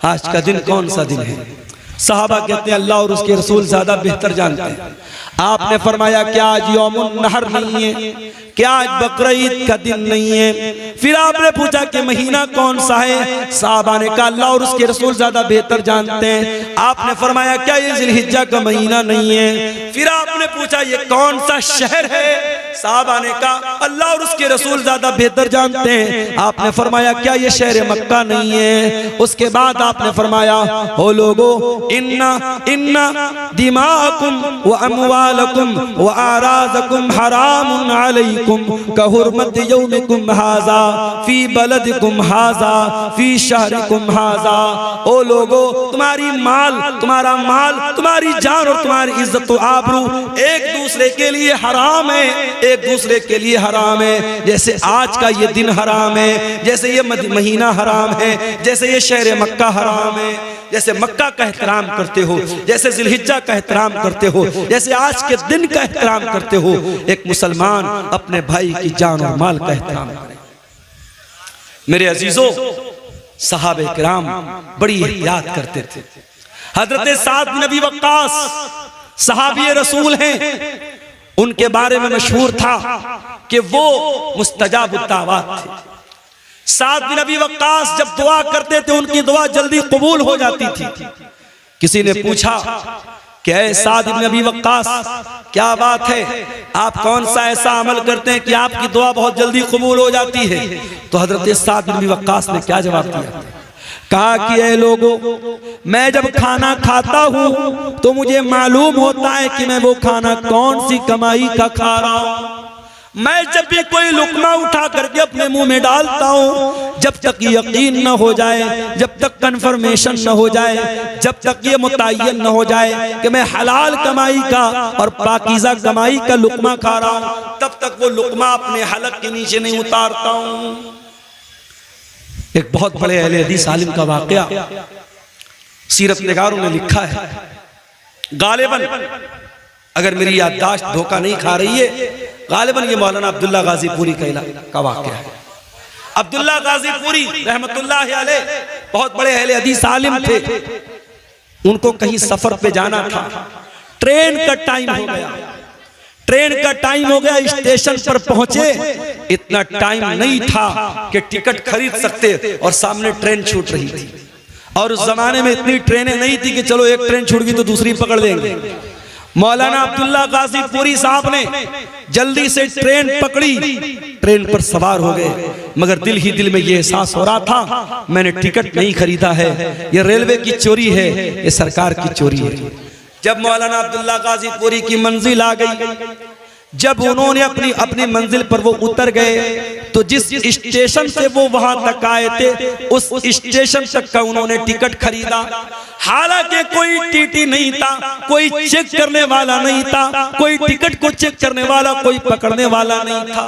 आज का दिन कौन सा दिन है? सहाबा कहते हैं, अल्लाह और उसके रसूल ज्यादा बेहतर जानते हैं। आपने फरमाया, क्या आज यौमुन नहर नहीं है, क्या आज बकरा ईद का दिन नहीं है? फिर आपने पूछा कि महीना कौन सा है? साहबा ने कहा, अल्लाह और उसके रसूल ज्यादा बेहतर जानते हैं। आपने फरमाया, क्या ये ज़िलहिज्जा का महीना नहीं है? फिर आपने पूछा, ये कौन सा शहर है? साहबा ने कहा, अल्लाह और उसके रसूल ज्यादा बेहतर जानते हैं। आपने फरमाया, क्या ये शहर मक्का नहीं है? उसके बाद आपने फरमाया, हो लोगो, इन्ना इन्ना दिमाकुम व अमवालकुम व आराज़कुम हरामुन अलैकुम कहुरमत यौमिकुम हाज़ा फी बलदिकुम हाज़ा फी शहरिकुम हाज़ा। ओ लोगो, तुम्हारी माल, तुम्हारा माल, तुम्हारी जान और तुम्हारी इज्जत और आबरू एक दूसरे के लिए हराम है, एक दूसरे के लिए हराम है। जैसे आज का ये दिन हराम है, जैसे ये महीना हराम है, जैसे ये शहर मक्का हराम है, जैसे मक्का का एहतराम करते हो, जैसे ज़िलहिज्जा का एहतराम करते हो, जैसे आज के दिन का एहतराम करते हो, एक मुसलमान अपने भाई की जान और माल का एहतराम करे। मेरे अजीजों, सहाबे किराम बड़ी एहतियात करते थे। हजरत साद बिन अबी वक्कास सहाबी रसूल हैं, उनके बारे में मशहूर था कि वो मुस्तजाबुद दावत थे। साद बिन अबी वक्कास जब दुआ करते थे, उनकी दुआ जल्दी कबूल हो जाती थी। किसी ने पूछा कि ऐ साद बिन अबी वक्कास, क्या बात है, आप कौन सा ऐसा अमल करते हैं कि आपकी दुआ बहुत जल्दी कबूल हो जाती है? तो हजरत साद बिन अबी वक्कास ने क्या जवाब दिया? कहा कि ऐ लोगों, मैं जब खाना खाता हूं तो मुझे मालूम होता है कि मैं वो खाना कौन सी कमाई का खा रहा हूं। मैं जब भी कोई लुकमा उठा करके अपने मुंह में डालता हूं, जब तक यकीन न हो जाए, जब तक कंफर्मेशन न हो जाए, जब तक ये मुतय्यन न हो जाए कि मैं हलाल कमाई का और पाकीज़ा कमाई का लुकमा खा रहा हूं, तब तक वो लुकमा अपने हलक के नीचे नहीं उतारता हूं। एक बहुत बड़े अहले हदीस आलिम का वाकया सीरत निगारों ने लिखा है। गालिबन अगर मेरी याददाश्त धोखा नहीं खा रही है, गालिबन ये मौलाना अब्दुल्ला गाजीपुरी का वाकया है। अब्दुल्ला गाजीपुरी रहमतुल्लाह अलैह बहुत बड़े अहले हदीस आलिम थे। उनको कहीं सफर पे जाना था, ट्रेन का टाइम हो गया, ट्रेन का टाइम हो गया, स्टेशन पर पहुंचे, इतना टाइम नहीं था कि टिकट खरीद सकते और सामने ट्रेन छूट रही थी। और उस जमाने में इतनी ट्रेनें नहीं थी कि चलो एक ट्रेन छूट गई तो दूसरी पकड़ लेंगे। मौलाना अब्दुल्ला गाजीपुरी साहब ने जल्दी से ट्रेन पकड़ी, ट्रेन पर सवार हो गए, मगर दिल ही दिल में ये एहसास हो रहा था मैंने टिकट नहीं खरीदा है, ये रेलवे की चोरी है, ये सरकार की चोरी है। जब मौलाना अब्दुल्ला गाजीपुरी की मंजिल आ गई, जब उन्होंने अपनी मंजिल पर वो उतर गए, तो जिस स्टेशन से वो वहां तक आए थे उस स्टेशन तक का उन्होंने टिकट खरीदा। हालांकि कोई टीटी नहीं था, कोई चेक करने वाला नहीं था, कोई टिकट को चेक करने वाला, कोई पकड़ने वाला नहीं था।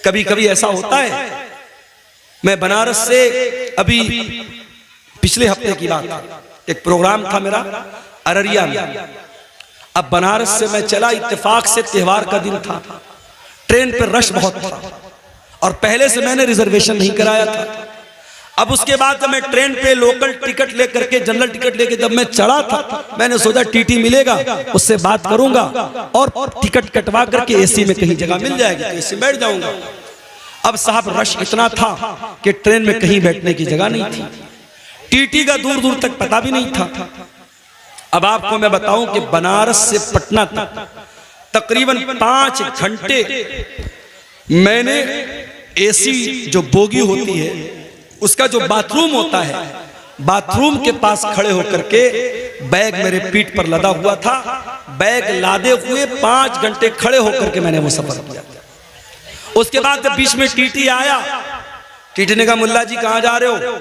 कभी कभी ऐसा होता है, मैं बनारस से अभी पिछले हफ्ते की बात, एक प्रोग्राम था मेरा अररिया में। अब बनारस से मैं चला, इत्तेफाक से त्योहार का दिन था, ट्रेन पर रश बहुत था और पहले से मैंने रिजर्वेशन नहीं कराया था। अब उसके बाद जब मैं ट्रेन पे लोकल टिकट लेकर के, जनरल टिकट लेके जब मैं चढ़ा था, मैंने सोचा टीटी मिलेगा, उससे बात करूंगा और टिकट कटवा करके एसी में कहीं जगह मिल जाएगी तो एसी बैठ जाऊंगा। अब साहब रश इतना था कि ट्रेन में कहीं बैठने की जगह नहीं थी, टीटी का दूर दूर तक पता भी नहीं था। अब आपको मैं बताऊं कि बनारस से पटना तक तकरीबन 5 घंटे मैंने एसी जो बोगी होती है उसका जो बाथरूम होता है, बाथरूम के पास खड़े होकर के बैग मेरे पीठ पर लदा हुआ था, बैग लादे हुए 5 घंटे खड़े होकर के मैंने वो सफर किया। उसके बाद जब बीच में टीटी आया, टीटी ने कहा मुल्ला जी कहां जा रहे हो?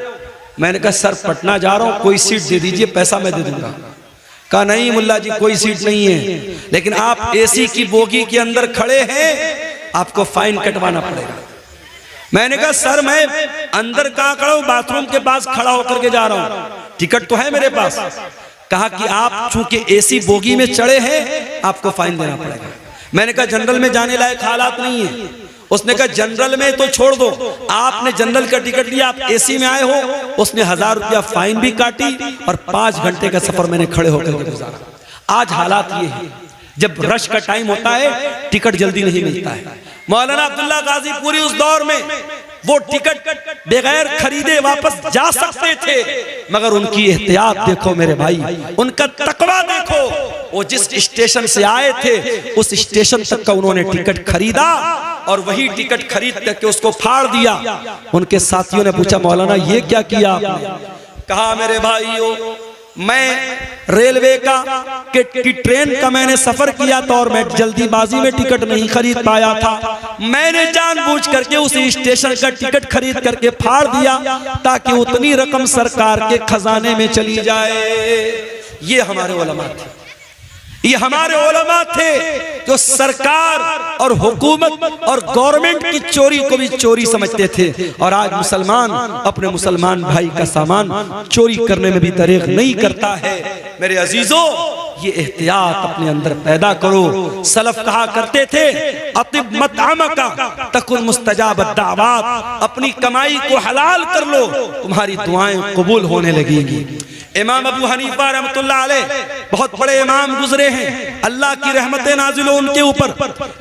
मैंने कहा सर पटना जा रहा हूं, कोई सीट दे दीजिए, पैसा मैं दे दूंगा। कहा नहीं मुल्ला जी कोई सीट नहीं है, लेकिन आप एसी की बोगी के अंदर खड़े हैं, आपको फाइन कटवाना पड़ेगा। मैंने कहा सर मैं अंदर कहां खड़ा हूं, बाथरूम के पास खड़ा होकर के जा रहा हूं, टिकट तो है मेरे पास। कहा कि आप चूंकि एसी बोगी में चढ़े हैं आपको फाइन देना पड़ेगा। मैंने कहा जनरल में जाने लायक हालात नहीं है। उसने कहा जनरल में तो छोड़ दो, आपने जनरल का टिकट लिया, आप एसी में आए हो। उसने 1000 रुपया फाइन भी काटी और 5 घंटे का सफर मैंने खड़े होकर के गुजारा। आज हालात ये है, जब रश का टाइम होता है टिकट जल्दी नहीं मिलता है। मौलाना अब्दुल्ला गाजीपुरी उस दौर में वो टिकट बगैर खरीदे वापस जा सकते थे, मगर उनकी एहतियात देखो मेरे भाई, उनका तकवा देखो। वो जिस स्टेशन से आए थे उस स्टेशन तक का उन्होंने टिकट खरीदा और वही टिकट खरीद करके उसको फाड़ दिया। उनके साथियों ने पूछा मौलाना ये क्या किया आपने? कहा मेरे भाइयों मैं रेलवे की ट्रेन का मैंने सफर किया था और मैं जल्दीबाजी में टिकट नहीं खरीद पाया था। मैंने जानबूझ करके उस स्टेशन का टिकट खरीद करके फाड़ दिया ताकि उतनी रकम सरकार के खजाने में चली जाए। ये हमारे उलमा थे, ये हमारे उलमा थे जो सरकार और हुकूमत और गवर्नमेंट की चोरी को भी चोरी समझते थे। और आज मुसलमान अपने मुसलमान भाई का सामान चोरी करने में भी दरेग नहीं करता है। मेरे अजीजों ये एहतियात अपने अंदर पैदा करो। सलफ कहा करते थे अतिब मतअमका तकुन मुस्तजाब दावात, अपनी कमाई को हलाल कर लो तुम्हारी दुआएं कबूल होने लगेंगी। इमाम अबू हनीफा रहमतुल्लाह अलैह बहुत बड़े इमाम गुजरे हैं, अल्लाह की रहमतें नाजिल हो उनके ऊपर।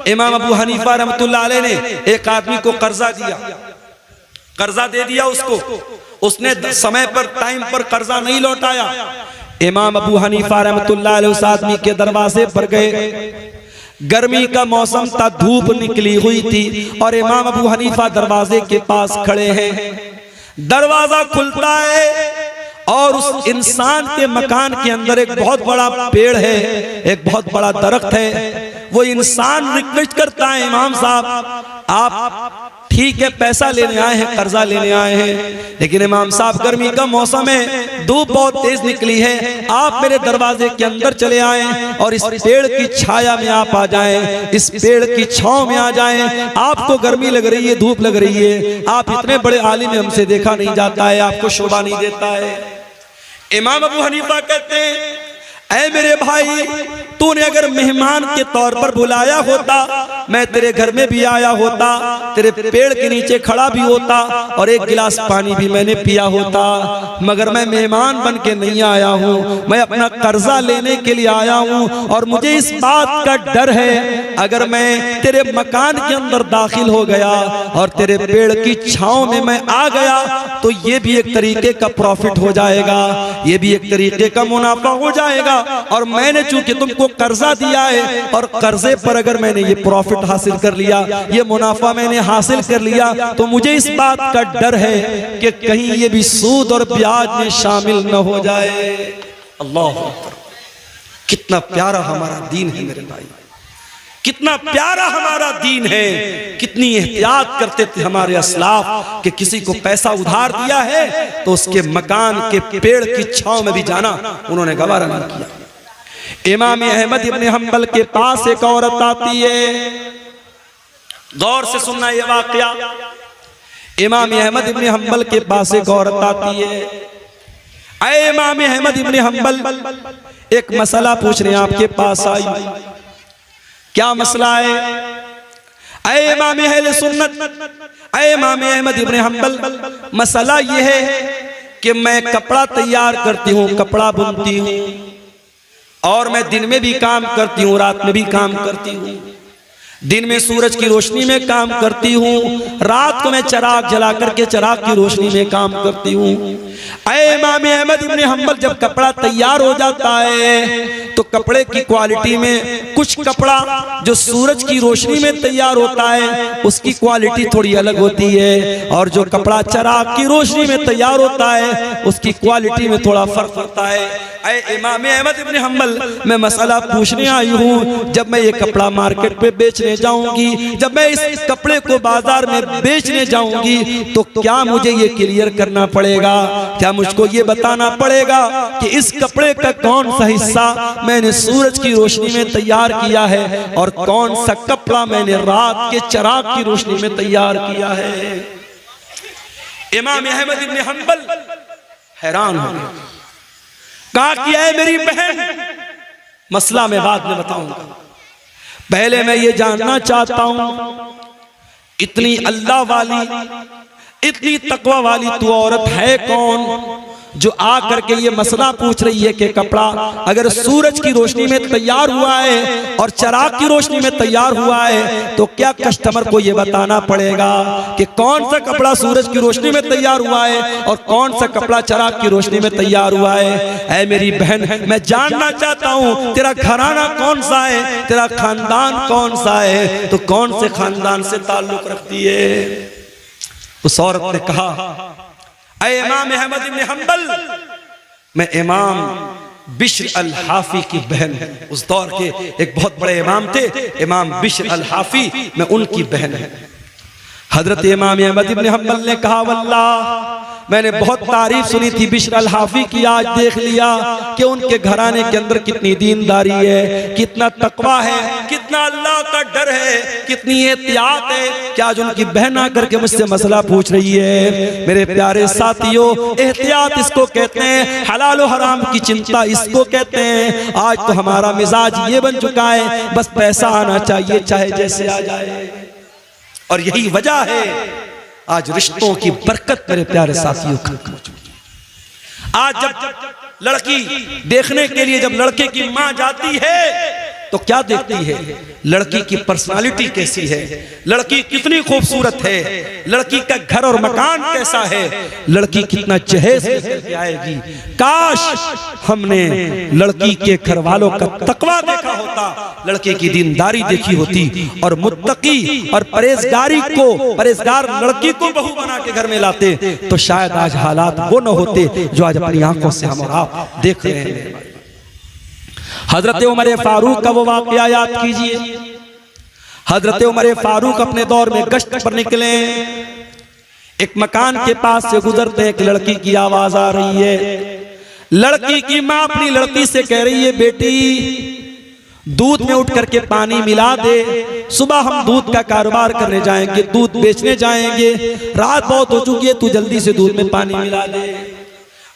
इमाम अबू हनीफा रहमतुल्लाह अलैह ने एक आदमी को कर्जा दिया, कर्जा दे दिया उसको, उसने समय पर टाइम पर कर्जा नहीं लौटाया। इमाम अबू हनीफा रहमतुल्लाह अलैह उस आदमी के दरवाजे पर गए। गर्मी का मौसम था, धूप निकली हुई थी और इमाम अबू हनीफा दरवाजे के पास खड़े हैं। दरवाजा खुलता है और उस इंसान के मकान के अंदर एक बहुत बड़ा पेड़ है, एक बहुत बड़ा दरख्त है। वो इंसान रिक्वेस्ट करता है इमाम साहब आप ठीक है पैसा लेने आए हैं, कर्जा लेने आए हैं, लेकिन इमाम साहब गर्मी का मौसम है, धूप बहुत तेज निकली है, आप मेरे दरवाजे के अंदर चले आए और इस पेड़ की छाया में आप आ जाएं, इस पेड़ की छांव में आ जाएं। आपको गर्मी लग रही है, धूप लग रही है, आप इतने बड़े आलिम में हमसे देखा नहीं जाता है, आपको शोभा नहीं देता है। इमाम अबू हनीफा कहते हैं, ऐ मेरे भाई, तूने अगर मेहमान के तौर पर बुलाया होता, मैं तेरे घर में भी आया होता, तेरे पेड़ के नीचे खड़ा भी होता और एक गिलास पानी भी मैंने पिया होता, मगर मैं मेहमान बन के नहीं आया हूँ, मैं अपना कर्जा लेने के लिए आया हूँ। और मुझे इस बात का डर है, अगर मैं तेरे मकान के अंदर दाखिल हो गया और तेरे पेड़ की छांव में मैं आ गया, तो ये भी एक तरीके का प्रॉफिट हो जाएगा, ये भी एक तरीके का मुनाफा हो जाएगा। और मैंने चूंकि तुमको कर्जा दिया है और कर्जे पर अगर मैंने ये प्रॉफिट हासिल कर लिया, ये मुनाफा मैंने हासिल कर लिया, तो मुझे इस बात का डर है कि कहीं ये भी सूद और ब्याज में शामिल न हो जाए। अल्लाह अकबर, कितना प्यारा हमारा दीन है मेरे भाई, कितना प्यारा हमारा दीन है। कितनी एहतियात करते थे हमारे असलाफ कि किसी को पैसा उधार दिया है तो उसके मकान के पेड़ की छांव में भी जाना उन्होंने गवारा नहीं किया। इमाम अहमद इब्न हंबल के पास एक औरत आती है, गौर से सुनना ये वाकया। इमाम अहमद इब्न हंबल के पास एक औरत आती है, ऐ इमाम अहमद इब्न हंबल, एक मसला पूछने आपके पास आई। क्या मसला है? ऐ इमाम अहले सुन्नत, ऐ इमाम अहमद इब्न हंबल, मसला यह है कि मैं कपड़ा तैयार करती हूँ, कपड़ा बुनती हूँ, और मैं दिन में भी काम करती हूँ, रात में भी काम करती हूँ। दिन में सूरज की रोशनी में काम करती हूँ, रात को मैं चिराग जला करके चिराग की रोशनी में काम करती हूँ। ऐ इमाम अहमद इब्न हंबल, जब कपड़ा तैयार हो जाता है तो कपड़े की क्वालिटी में कुछ कपड़ा जो सूरज की रोशनी में तैयार होता है उसकी क्वालिटी थोड़ी अलग होती है, और जो कपड़ा चिराग की रोशनी में तैयार होता है उसकी क्वालिटी में थोड़ा फर्क होता है। ऐ इमाम अहमद इब्न हंबल, मैं मसला पूछने आई हूँ, जब मैं ये कपड़ा मार्केट पे बेचने जाऊंगी, जब मैं इस कपड़े को बाजार में बेचने जाऊंगी, तो क्या मुझे ये क्लियर करना पड़ेगा, क्या मुझको ये बताना पड़ेगा कि इस कपड़े का कौन सा हिस्सा मैंने सूरज की रोशनी में तैयार किया है और कौन सा कपड़ा मैंने रात के चिराग की रोशनी में तैयार किया है। इमाम अहमद इब्न हंबल हैरान हो गए, कहा कि ऐ मेरी बहन, मसला मैं बाद में बताऊंगा, पहले मैं ये जानना चाहता हूं, इतनी अल्लाह वाली, इतनी तकवा वाली तू औरत है कौन जो आ करके ये मसला पूछ रही है कि कपड़ा अगर सूरज की रोशनी में तैयार हुआ है और चिराग की रोशनी में तैयार हुआ है, तो क्या कस्टमर को ये बताना पड़ेगा कि कौन सा कपड़ा सूरज की रोशनी में तैयार हुआ है और कौन सा कपड़ा चिराग की रोशनी में तैयार हुआ है। ऐ मेरी बहन, मैं जानना चाहता हूँ तेरा घराना कौन सा है, तेरा खानदान कौन सा है, तो कौन से खानदान से ताल्लुक रखती है। उस औरत ने कहा, ऐ इमाम अहमद इब्न हंबल, मैं इमाम बिश्र अल हाफी की बहन, उस दौर के एक बहुत बड़े इमाम थे इमाम बिश्र अल हाफी, मैं उनकी बहन है। हजरत इमाम अहमद इब्न हंबल ने कहा, वल्लाह मैंने बहुत तारीफ सुनी थी बिश्र अल हाफी की, आज देख लिया कि उनके घराने के अंदर कितनी दीनदारी है, कितना तकवा है, कितना अल्लाह का डर है, कितनी एहतियात है कि आज उनकी बहन आकर के मुझसे मसला पूछ रही है। मेरे प्यारे साथियों, एहतियात इसको कहते हैं, हलाल और हराम की चिंता इसको कहते हैं। आज तो हमारा मिजाज ये बन चुका है, बस पैसा आना चाहिए चाहे जैसे आ जाए, और यही वजह है आज रिश्तों की बरकत मेरे प्यारे साथियों खत्म हो चुकी है। आज जब लड़की देखने के लिए जब लड़के की मां जाती है तो क्या देखती है, लड़की की पर्सनालिटी कैसी है, लड़की कितनी खूबसूरत है, लड़की का घर और मकान कैसा है, लड़की कितना जहेज लेकर के आएगी। काश हमने लड़की के घर वालों का तकवा देखा होता, लड़के की दीनदारी देखी होती, और मुत्तकी और परहेजगार लड़की को बहू बना के घर में लाते, तो शायद आज हालात वो न होते जो आज अपनी आंखों से हम और आप देख रहे हैं। हजरत उमर फारूक का वो वाकया याद कीजिए। हजरत उमर फारूक अपने दौर में गश्त पर निकले। एक मकान के पास से गुजरते एक लड़की की आवाज आ रही है। लड़की की माँ अपनी लड़की से कह रही है, बेटी दूध में उठ करके पानी मिला दे, सुबह हम दूध का कारोबार करने जाएंगे, दूध बेचने जाएंगे, रात बहुत हो चुकी है, तू जल्दी से दूध में पानी मिला दे।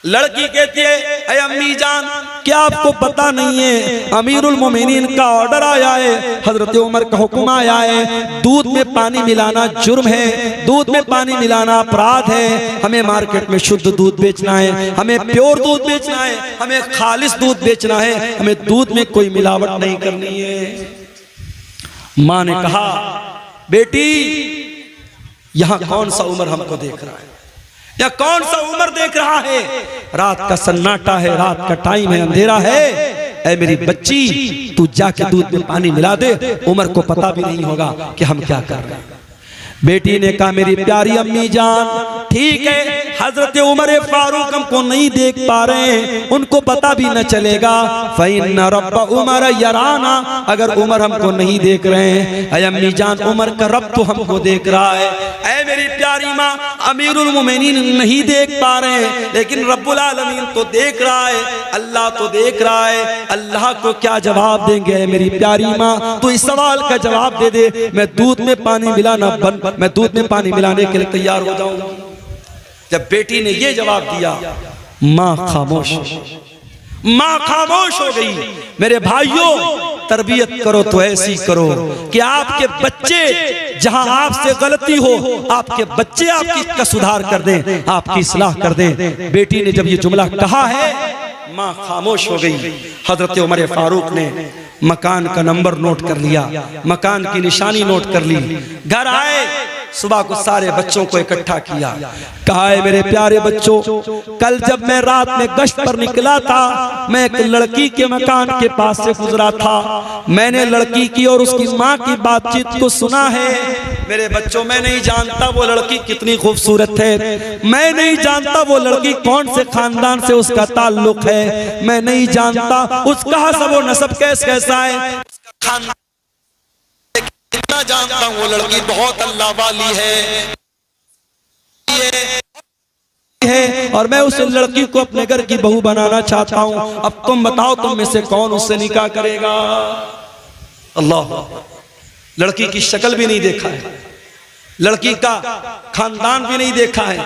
लड़की कहती है, अरे अम्मी जान, क्या आपको पता नहीं है अमीरुल मोमिनीन का ऑर्डर आया है, हजरत उमर का हुक्म आया है, दूध में पानी मिलाना जुर्म है, दूध में पानी मिलाना अपराध है, हमें मार्केट में शुद्ध दूध बेचना है, हमें प्योर दूध बेचना है, हमें खालिस दूध बेचना है, हमें दूध में कोई मिलावट नहीं करनी है। माँ ने कहा, बेटी यहाँ कौन सा उमर हमको देख रहा है, या कौन सा उमर देख रहा है, रात का सन्नाटा है, रात का टाइम है, अंधेरा है, ऐ मेरी बच्ची तू जाके दूध में पानी मिला दे, उमर को पता भी नहीं होगा कि हम क्या कर रहे हैं। बेटी ने कहा, मेरी प्यारी अम्मी जान, ठीक है, हजरत उमर फारूक हमको नहीं देख पा रहे हैं, उनको पता भी न चलेगा, फ़इन्न रब्ब उमर यराना, अगर उमर हमको नहीं देख रहे हैं, ऐ अम्मी जान उमर का रब तो हमको देख रहा है। ऐ मेरी प्यारी माँ, अमीरुल मोमिनीन नहीं देख पा रहे हैं, लेकिन रब्बुल आलमीन तो देख रहा है, अल्लाह तो देख रहा है, अल्लाह को क्या जवाब देंगे। मेरी प्यारी माँ, तो इस सवाल का जवाब दे दे, मैं दूध में पानी मिलाना मैं दूध में पानी मिलाने के लिए तैयार हो जाऊंगी। जब बेटी ने यह जवाब दिया, मां खामोश, मां खामोश हो गई। मेरे भाइयों, तरबियत करो तो ऐसी करो कि आपके बच्चे जहां आपसे गलती हो, आपके बच्चे आपकी का सुधार कर दें, आपकी इस्लाह कर दें। बेटी ने जब ये जुमला कहा है, मां खामोश हो गई। हजरत उमर फारूक ने मकान का नंबर नोट कर लिया, मकान की निशानी नोट कर ली, घर आए, सुबह को सारे बच्चों को इकट्ठा किया, कहा, है मेरे प्यारे बच्चों, कल जब मैं रात में गश्त पर निकला था, मैं एक लड़की के मकान के पास से गुजरा था, मैंने लड़की की और उसकी माँ की बातचीत को सुना है। मेरे बच्चों, मैं नहीं जानता वो लड़की कितनी खूबसूरत है, मैं नहीं जानता वो लड़की कौन से खानदान से उसका ताल्लुक है, मैं नहीं जानता उसका हसब व नसब कैसा है, इतना जानता हूँ वो लड़की बहुत अल्लाह वाली है और मैं उस लड़की को अपने घर की बहू बनाना चाहता हूँ। अब तुम बताओ, तुम में से कौन उससे निकाह करेगा। अल्लाह, लड़की की शक्ल भी नहीं देखा है, लड़की का खानदान भी नहीं देखा है,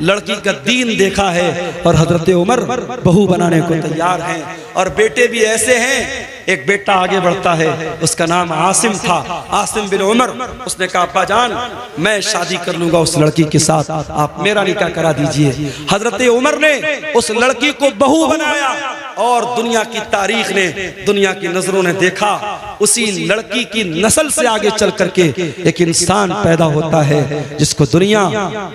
लड़की का दीन देखा है, और हजरत उमर बहू बनाने को तैयार हैं। और बेटे भी ऐसे हैं, एक बेटा आगे बढ़ता है, उसका नाम आसिम था, आसिम बिन उमर। उसने कहा, अब्बा जान, मैं शादी कर लूंगा उस लड़की के साथ, आप मेरा निकाह करा दीजिए। हजरत उमर ने उस लड़की को बहू बनाया, और दुनिया की तारीख ने, दुनिया की नजरों ने देखा, उसी लड़की की नस्ल से आगे चल करके एक इंसान पैदा होता है, जिसको दुनिया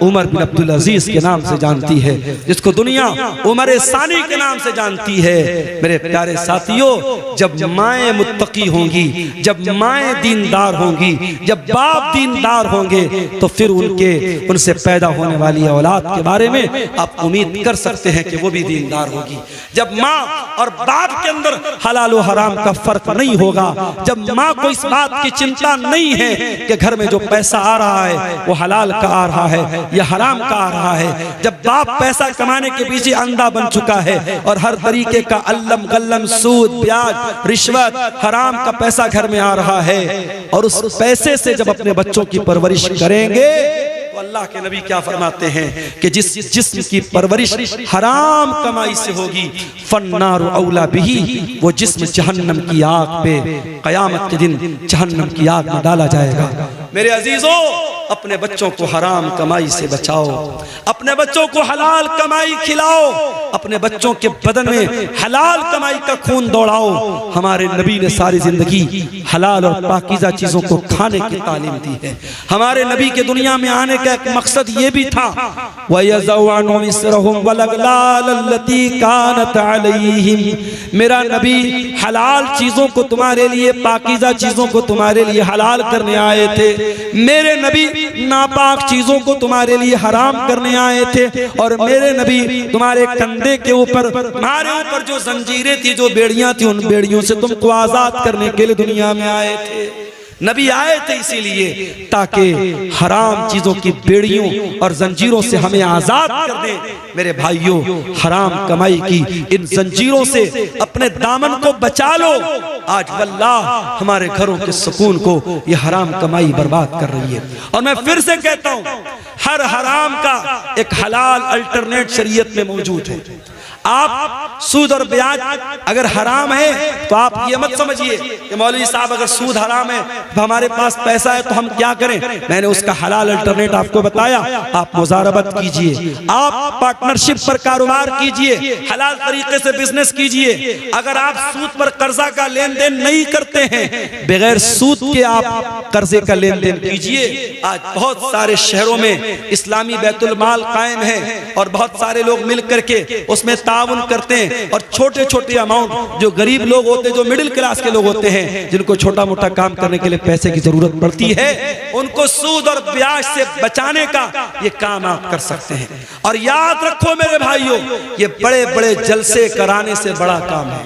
उमर बिन अब्दुल अजीज के नाम से जानती है, जिसको दुनिया उमर सानी के नाम से जानती है। मेरे प्यारे साथियों, जब माएँ मुत्तकी होंगी, जब माएँ दीनदार होंगी, जब बाप दीनदार होंगे, तो फिर उनसे पैदा होने वाली औलाद के बारे में आप उम्मीद कर सकते हैं कि वो भी दीनदार होगी। जब माँ और बाप के अंदर हलाल और हराम का फर्क नहीं होगा, जब माँ को इस बात की चिंता नहीं है कि घर में जो पैसा आ रहा है वो हलाल का आ रहा है या हराम का आ रहा है, जब बाप पैसा कमाने के पीछे अंधा बन चुका है और हर तरीके का अल्लम गल्लम, सूद, ब्याज, रिश्वत, हराम का पैसा घर में आ रहा है, और उस पैसे से जब अपने बच्चों की परवरिश करेंगे, तो अल्लाह के नबी क्या फरमाते हैं कि जिस जिस्म की परवरिश हराम कमाई से होगी, फन्नारु औला बिही, वो जिस्म जहन्नम की आग पे कयामत के दिन जहन्नम की आग में डाला जाएगा। मेरे अजीजों, अपने बच्चों को हराम कमाई से बचाओ, अपने बच्चों को हलाल कमाई खिलाओ, अपने बच्चों के बदन में हलाल कमाई का खून दौड़ाओ। हमारे नबी ने सारी जिंदगी हलाल और पाकीज़ा चीजों को खाने की तालीम दी है। हमारे नबी के दुनिया में आने का एक मकसद ये भी था, मेरा नबी हलाल चीजों को तुम्हारे लिए, पाकीज़ा चीजों को तुम्हारे लिए हलाल करने आए थे, मेरे नबी नापाक चीजों को तुम्हारे लिए हराम करने आए थे, और मेरे नबी तुम्हारे कंधे के ऊपर, तुम्हारे ऊपर जो जंजीरें थी, जो बेड़ियां थी, उन बेड़ियों से तुमको आजाद करने के लिए दुनिया में आए थे। नबी आए थे इसीलिए ताकि हराम चीजों की बेड़ियों और जंजीरों से हमें आजाद कर दें। मेरे भाइयों, हराम कमाई की इन जंजीरों से अपने दामन को बचा लो। आज वल्लाह हमारे घरों के सुकून को ये हराम कमाई बर्बाद कर रही है। और मैं फिर से कहता हूं, हर हराम का एक हलाल अल्टरनेट शरीयत में मौजूद है। आप सूद और ब्याज अगर हराम है तो आप ये मत समझिए कि मौलवी साहब अगर सूद हराम है तो हमारे पास पैसा है तो हम क्या करें। मैंने उसका हलाल अल्टरनेट आपको बताया। आप मुजारबत कीजिए, आप पार्टनरशिप पर कारोबार कीजिए, हलाल तरीके से बिजनेस कीजिए। अगर आप सूद पर कर्जा का लेन देन नहीं करते हैं, बगैर सूद के आप कर्जे का लेन देन कीजिए। आज बहुत सारे शहरों में इस्लामी बैतुल माल कायम है और बहुत सारे लोग मिल करके उसमें ताउन करते हैं। और छोटे छोटे अमाउंट जो गरीब लोग होते हैं, जो मिडिल क्लास के लोग होते हैं, जिनको छोटा मोटा काम करने के लिए पैसे की जरूरत पड़ती है, उनको सूद और ब्याज से बचाने का ये काम आप कर सकते हैं। और याद रखो मेरे भाइयों, ये बड़े बड़े जलसे कराने से बड़ा काम है।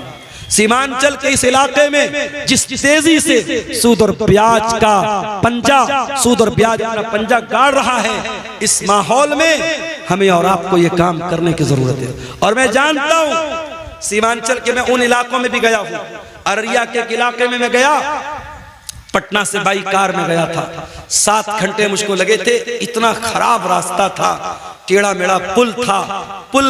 सीमांचल के इस इलाके में जिस तेजी से सूद और ब्याज का पंजा, सूद और ब्याज अपना पंजा गाड़ रहा है, इस माहौल में हमें और आपको ये काम करने की जरूरत है। और मैं जानता हूं सीमांचल के, मैं उन इलाकों में भी गया हूं। अररिया के इलाके में मैं गया, पटना से बाई कार में गया था। 7 घंटे मुझको लगे थे। इतना खराब रास्ता था, टेढ़ा मेढ़ा पुल था। पुल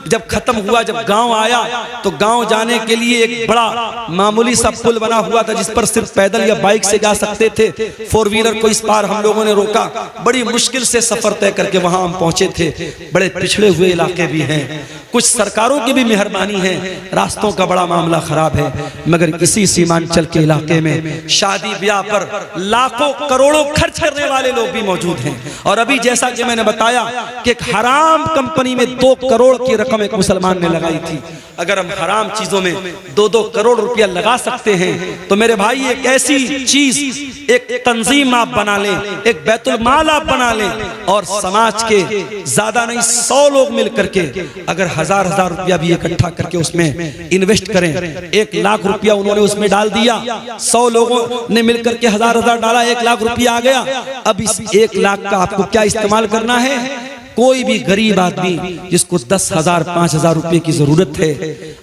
जब खत्म हुआ, जब गांव आया तो गांव जाने के लिए एक बड़ा मामूली सा पुल बना हुआ था जिस पर सिर्फ पैदल या बाइक से जा सकते थे। 4 व्हीलर को इस पार हम लोगों ने रोका। बड़ी मुश्किल से सफर तय करके वहां हम पहुंचे थे। बड़े पिछड़े हुए इलाके भी हैं, कुछ सरकारों की भी मेहरबानी है, रास्तों का बड़ा मामला खराब है। मगर इसी सीमांचल के इलाके में शादी ब्याह पर लाखों करोड़ों खर्च करने वाले लोग भी मौजूद हैं। और अभी जैसा कि मैंने बताया कि एक हराम कंपनी में 2 करोड़ की रकम एक मुसलमान ने लगाई थी। अगर हम हराम चीजों में 2-2 करोड़ रुपया लगा सकते हैं तो मेरे भाई एक ऐसी चीज, एक तंजीम आप बना लें, एक बैतुल माल आप बना लें और समाज के ज्यादा नहीं 100 लोग मिल करके अगर 1000-1000 रुपया भी इकट्ठा करके उसमें इन्वेस्ट करें। 1 लाख रुपया उन्होंने उसमें डाल दिया, 100 लोगों ने मिलकर के 1000-1000 डाला, 1 लाख रुपया आ गया। अब इस 1 लाख का आपको क्या इस्तेमाल करना है? कोई भी गरीब आदमी जिसको 10,000 5,000 रुपए की जरूरत है,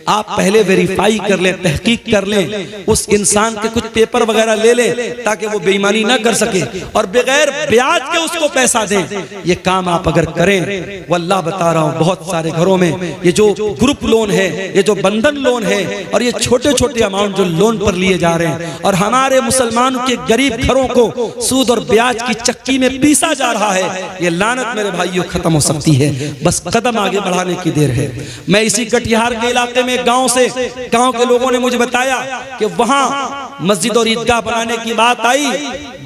आप पहले वेरीफाई कर लें, तहकीक कर लें, उस इंसान के कुछ पेपर वगैरह ले लें ताकि वो बेईमानी ना कर सके और बगैर ब्याज के उसको पैसा दें। ये काम आप अगर करें, वल्लाह बता रहा हूं, बहुत सारे घरों में ये जो ग्रुप लोन है, ये जो बंधन लोन है और ये छोटे छोटे अमाउंट जो लोन पर लिए जा रहे हैं और हमारे मुसलमानों के गरीब घरों को सूद और ब्याज की चक्की में पीसा जा रहा है, ये लानत मेरे भाइयों खत्म हो सकती है। बस कदम आगे बढ़ाने की देर है। मैं इसी कटिहार के इलाके में गांव के लोगों ने मुझे बताया कि वहां मस्जिद और ईदगाह बनाने की बात आई।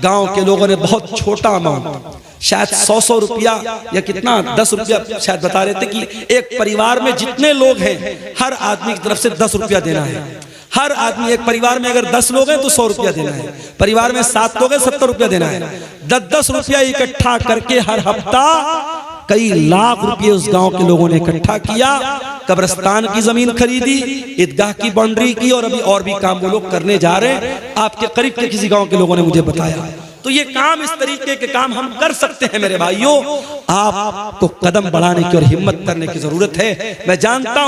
गांव के लोगों ने बहुत छोटा अमाउंट, शायद 100 रुपया या कितना 10 रुपया शायद बता रहे थे कि एक परिवार में जितने लोग हैं हर आदमी की तरफ से 10 रुपया देना है। हर आदमी, एक परिवार में अगर 10 लोग हैं तो 100 रुपया देना है, परिवार में 7 लोग हैं 70 रुपया देना है। 10-10 रुपया इकट्ठा करके हर हफ्ता कई लाख रुपए उस गांव के लोगों ने इकट्ठा किया, कब्रिस्तान की जमीन खरीदी, ईदगाह की बाउंड्री की और अभी और भी काम वो लोग करने जा रहे हैं। आपके करीब के किसी गांव के लोगों ने मुझे बताया। तो ये काम, इस तरीके के काम हम कर सकते हैं मेरे भाइयों। आपको कदम बढ़ाने की और हिम्मत करने की जरूरत है। मैं जानता हूं